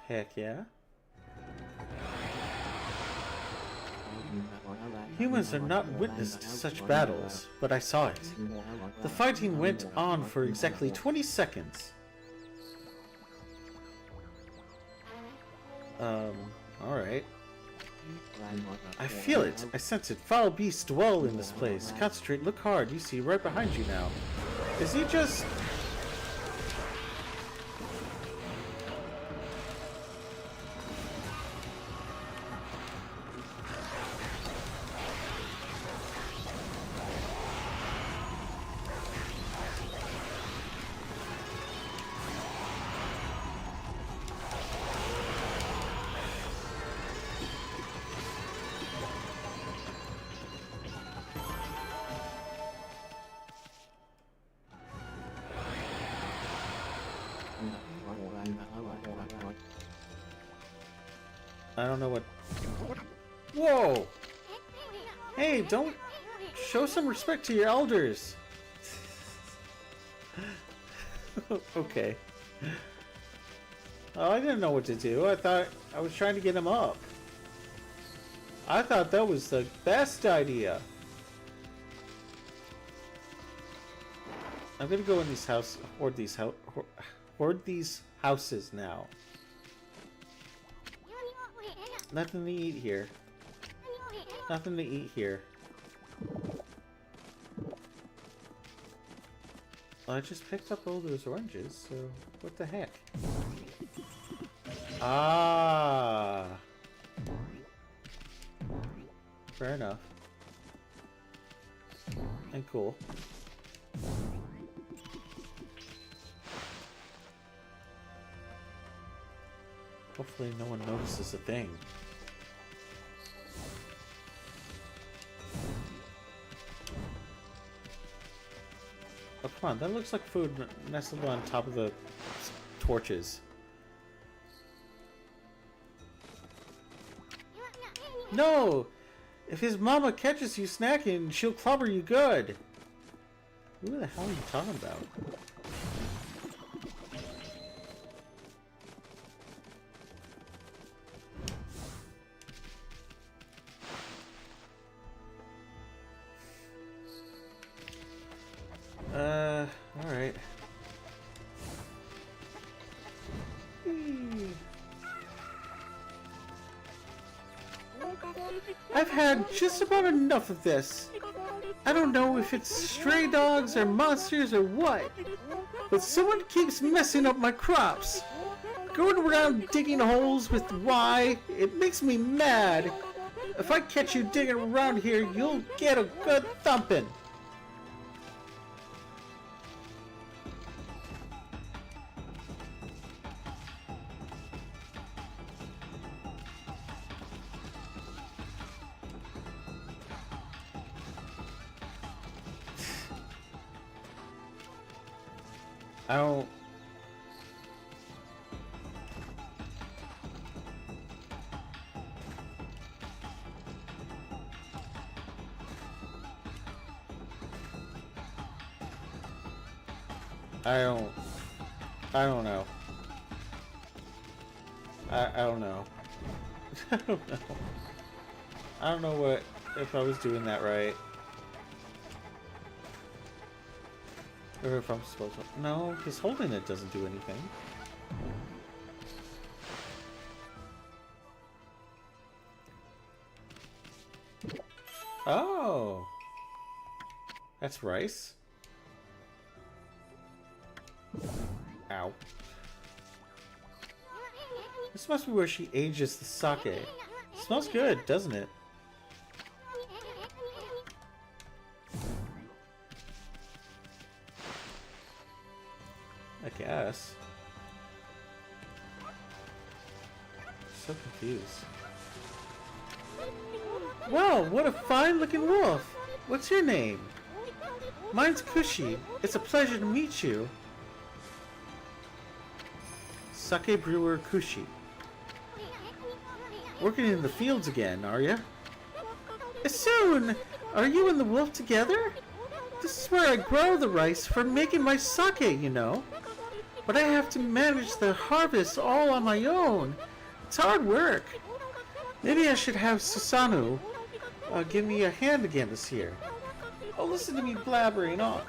[SPEAKER 1] Heck yeah. Humans are not witness to such battles, but I saw it. The fighting went on for exactly 20 seconds. Alright. I feel it. I sense it. Foul beasts dwell in this place. Concentrate, look hard. You see right behind you now. Is he just... I don't know what... Whoa! Hey, don't... Show some respect to your elders! Okay. Oh, I didn't know what to do. I thought I was trying to get him up. I thought that was the best idea. I'm gonna go in these houses, hoard these houses now. Nothing to eat here. Nothing to eat here. I just picked up all those oranges, so what the heck? Ah. Fair enough. And cool. Hopefully no one notices a thing. Oh, come on. That looks like food nestled on top of the torches. No! If his mama catches you snacking, she'll clobber you good. Who the hell are you talking about? Alright. I've had just about enough of this. I don't know if it's stray dogs or monsters or what, but someone keeps messing up my crops. Going around digging holes with Y, it makes me mad. If I catch you digging around here, you'll get a good thumping. I don't... I don't know. I don't know. I don't know. I don't know what... if I was doing that right. Or if I'm supposed to... No, because holding it doesn't do anything. Oh! That's rice. Ow. This must be where she ages the sake. Smells good, doesn't it? I guess. So confused. Wow, what a fine looking wolf! What's your name? Mine's Kushi. It's a pleasure to meet you. Sake brewer Kushi. Working in the fields again, are ya? Soon! Are you and the wolf together? This is where I grow the rice for making my sake, you know. But I have to manage the harvest all on my own. It's hard work. Maybe I should have Susanoo give me a hand again this year. Oh, listen to me blabbering on.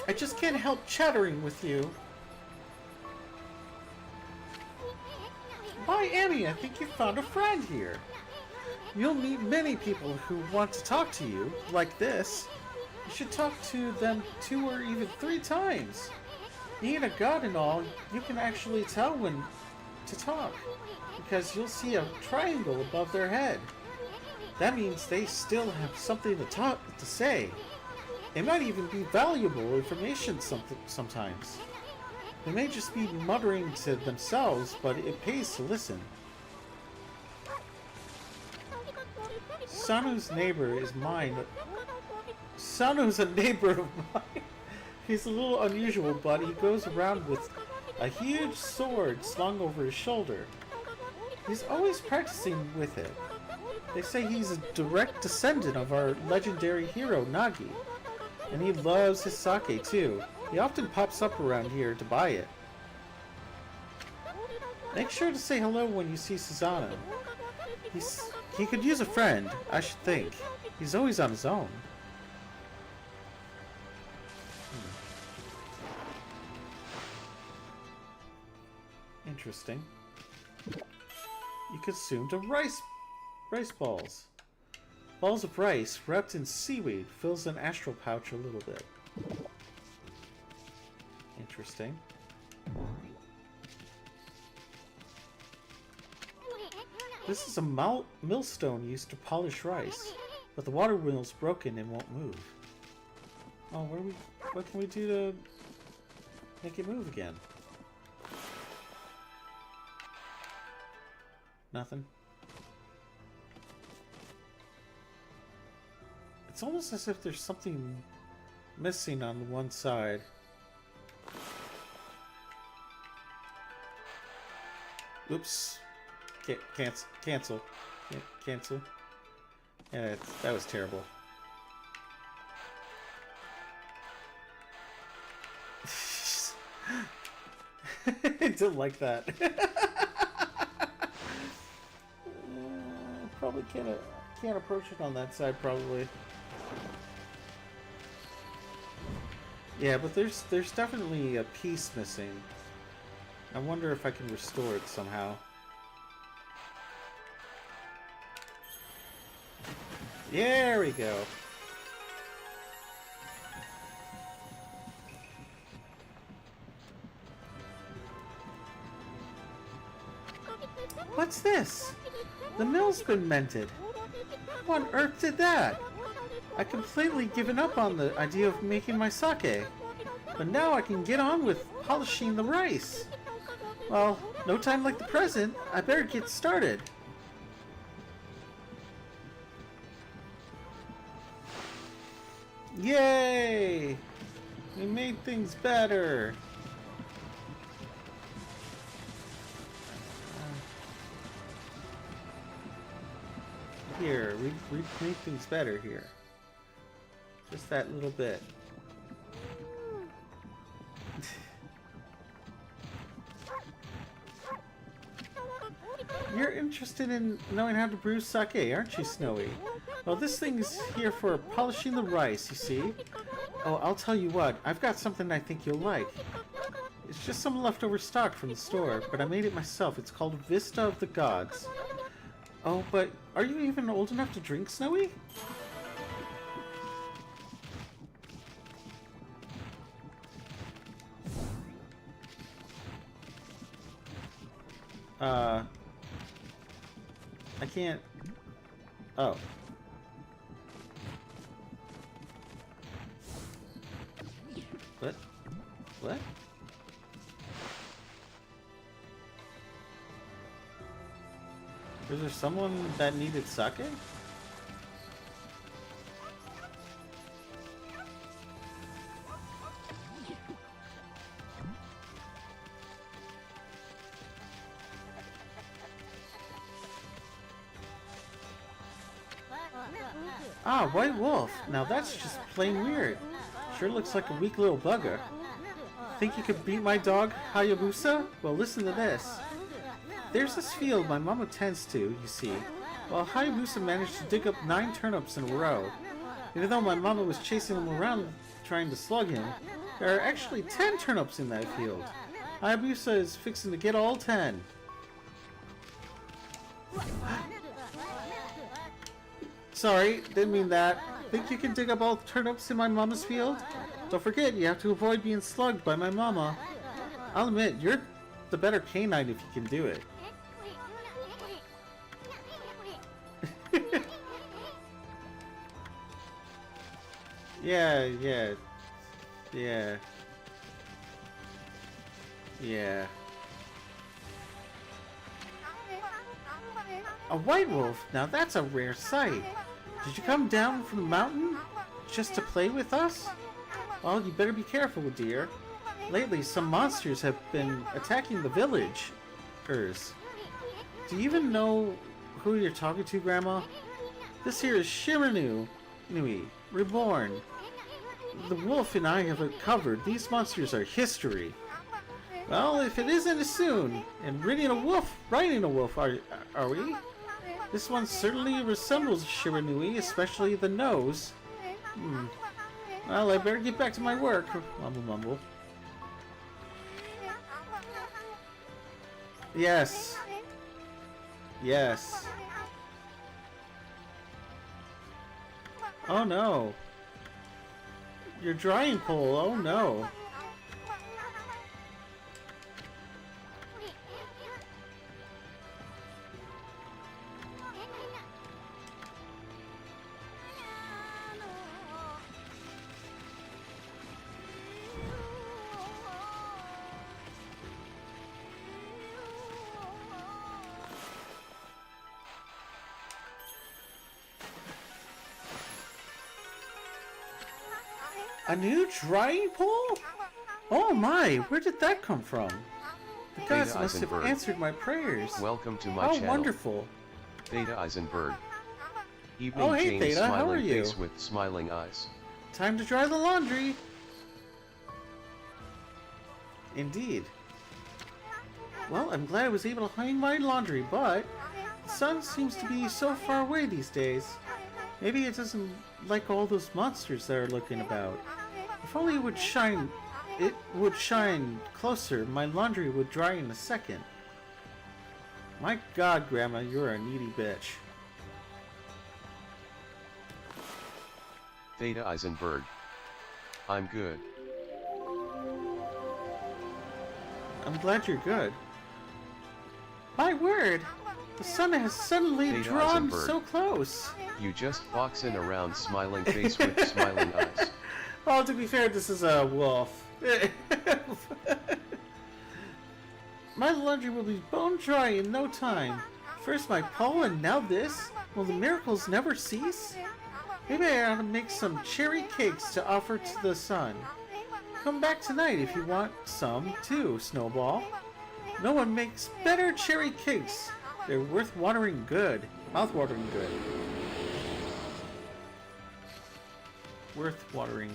[SPEAKER 1] I just can't help chattering with you. Why, Annie, I think you found a friend here. You'll meet many people who want to talk to you, like this. You should talk to them 2 or even 3 times. Being a god and all, you can actually tell when to talk, because you'll see a triangle above their head. That means they still have something to say. It might even be valuable information sometimes. They may just be muttering to themselves, but it pays to listen. Sanu's neighbor is mine. Sanu's a neighbor of mine. He's a little unusual, but he goes around with a huge sword slung over his shoulder. He's always practicing with it. They say he's a direct descendant of our legendary hero, Nagi. And he loves his sake, too. He often pops up around here to buy it. Make sure to say hello when you see Susanoo. He could use a friend, I should think. He's always on his own. Interesting. You consumed a rice balls. Balls of rice wrapped in seaweed fills an astral pouch a little bit. Interesting. This is a millstone used to polish rice, but the water wheel's broken and won't move. Oh, what can we do to make it move again? Nothing. It's almost as if there's something missing on one side. Oops. Cancel. Cancel. Yeah, that was terrible. I didn't like that. Probably can't approach it on that side, probably. Yeah, but there's definitely a piece missing. I wonder if I can restore it somehow. There we go. What's this? The mill's been mended. Who on earth did that? I completely given up on the idea of making my sake. But now I can get on with polishing the rice. Well, no time like the present. I better get started. Yay! We made things better. Here, we made things better here. Just that little bit. You're interested in knowing how to brew sake, aren't you, Snowy? Well, this thing's here for polishing the rice, you see? Oh, I'll tell you what, I've got something I think you'll like. It's just some leftover stock from the store, but I made it myself. It's called Vista of the Gods. Oh, but are you even old enough to drink, Snowy? I can't... Oh. What? What? Was there someone that needed sake? Ah, white wolf. Now that's just plain weird. Sure looks like a weak little bugger. Think you could beat my dog, Hayabusa? Well, listen to this. There's this field my mama tends to, you see. Well, Hayabusa managed to dig up 9 turnips in a row. Even though my mama was chasing him around trying to slug him, there are actually 10 turnips in that field. Hayabusa is fixing to get all 10. Sorry, didn't mean that. Think you can dig up all the turnips in my mama's field? Don't forget, you have to avoid being slugged by my mama. I'll admit, you're the better canine if you can do it. Yeah. A white wolf? Now that's a rare sight. Did you come down from the mountain just to play with us? Well, you better be careful, dear. Lately, some monsters have been attacking the village. Do you even know who you're talking to, Grandma? This here is Shiranu Nui, reborn. The wolf and I have it covered. These monsters are history. Well, if it isn't soon, and riding a wolf, are we? This one certainly resembles Shiranui, especially the nose. Well, I better get back to my work. Mumble, mumble. Yes. Yes. Oh no. Your drying pole, oh no. A new drying pole? Oh my, where did that come from? The gods must have answered my prayers.
[SPEAKER 2] Welcome to my channel.
[SPEAKER 1] Oh, wonderful.
[SPEAKER 2] Theta Eisenberg. Evening
[SPEAKER 1] Oh, hey
[SPEAKER 2] James,
[SPEAKER 1] Theta, how are
[SPEAKER 2] smiling
[SPEAKER 1] you?
[SPEAKER 2] face with smiling eyes.
[SPEAKER 1] Time to dry the laundry. Indeed. Well, I'm glad I was able to hang my laundry, but the sun seems to be so far away these days. Maybe it doesn't like all those monsters that are looking about. If only it would shine closer, my laundry would dry in a second. My God, Grandma, you're a needy bitch.
[SPEAKER 2] Theta Eisenberg. I'm good.
[SPEAKER 1] I'm glad you're good. My word! The sun has suddenly
[SPEAKER 2] Theta
[SPEAKER 1] drawn
[SPEAKER 2] Eisenberg.
[SPEAKER 1] so close.
[SPEAKER 2] You just boxing around smiling face with smiling eyes.
[SPEAKER 1] Well, to be fair, this is a wolf. My laundry will be bone dry in no time. First my pole and now this? Will the miracles never cease? Maybe I ought to make some cherry cakes to offer to the sun. Come back tonight if you want some, too, Snowball. No one makes better cherry cakes. They're worth watering good. Mouth-watering good. Worth watering.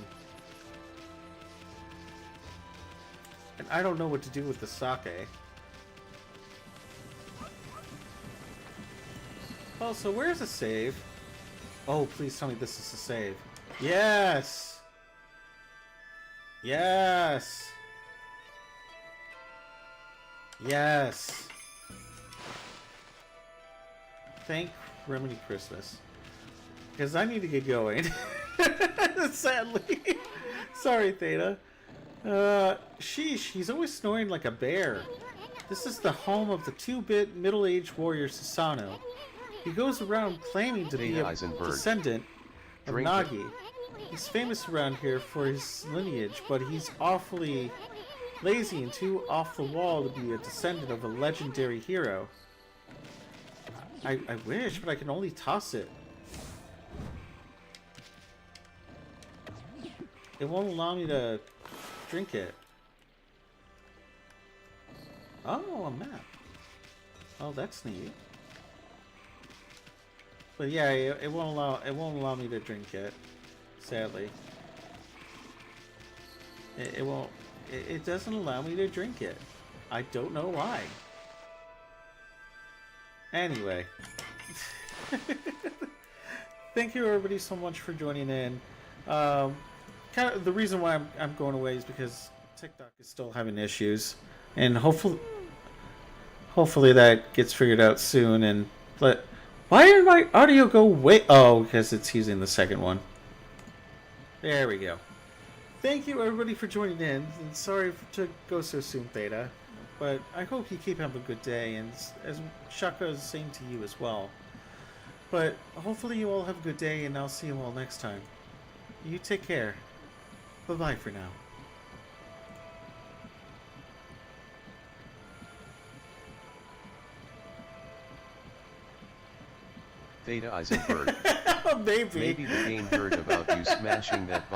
[SPEAKER 1] And I don't know what to do with the sake. Oh, so where's the save? Oh, please tell me this is the save. Yes! Yes! Yes! Thank Remedy Christmas. Because I need to get going. Sadly. Sorry, Theta. Sheesh, he's always snoring like a bear. This is the home of the 2-bit middle-aged warrior Susano. He goes around claiming to be
[SPEAKER 2] Data
[SPEAKER 1] a
[SPEAKER 2] Eisenberg.
[SPEAKER 1] descendant of
[SPEAKER 2] Drink it.
[SPEAKER 1] Nagi. He's famous around here for his lineage, but he's awfully lazy and too off the wall to be a descendant of a legendary hero. I wish, but I can only toss it. It won't allow me to drink it. Oh, a map. Oh, that's neat. But yeah, it won't allow me to drink it. Sadly. It doesn't allow me to drink it. I don't know why. Anyway. Thank you everybody so much for joining in. Kind of the reason why I'm going away is because TikTok is still having issues, and hopefully that gets figured out soon. And why did my audio go way? Oh, because it's using the second one. There we go. Thank you everybody for joining in, and sorry to go so soon, Theta, but I hope you keep having a good day, and as Shaka is saying to you as well. But hopefully you all have a good day, and I'll see you all next time. You take care. Bye-bye for now.
[SPEAKER 2] Theta Eisenberg.
[SPEAKER 1] Maybe.
[SPEAKER 2] Maybe the game heard about you smashing that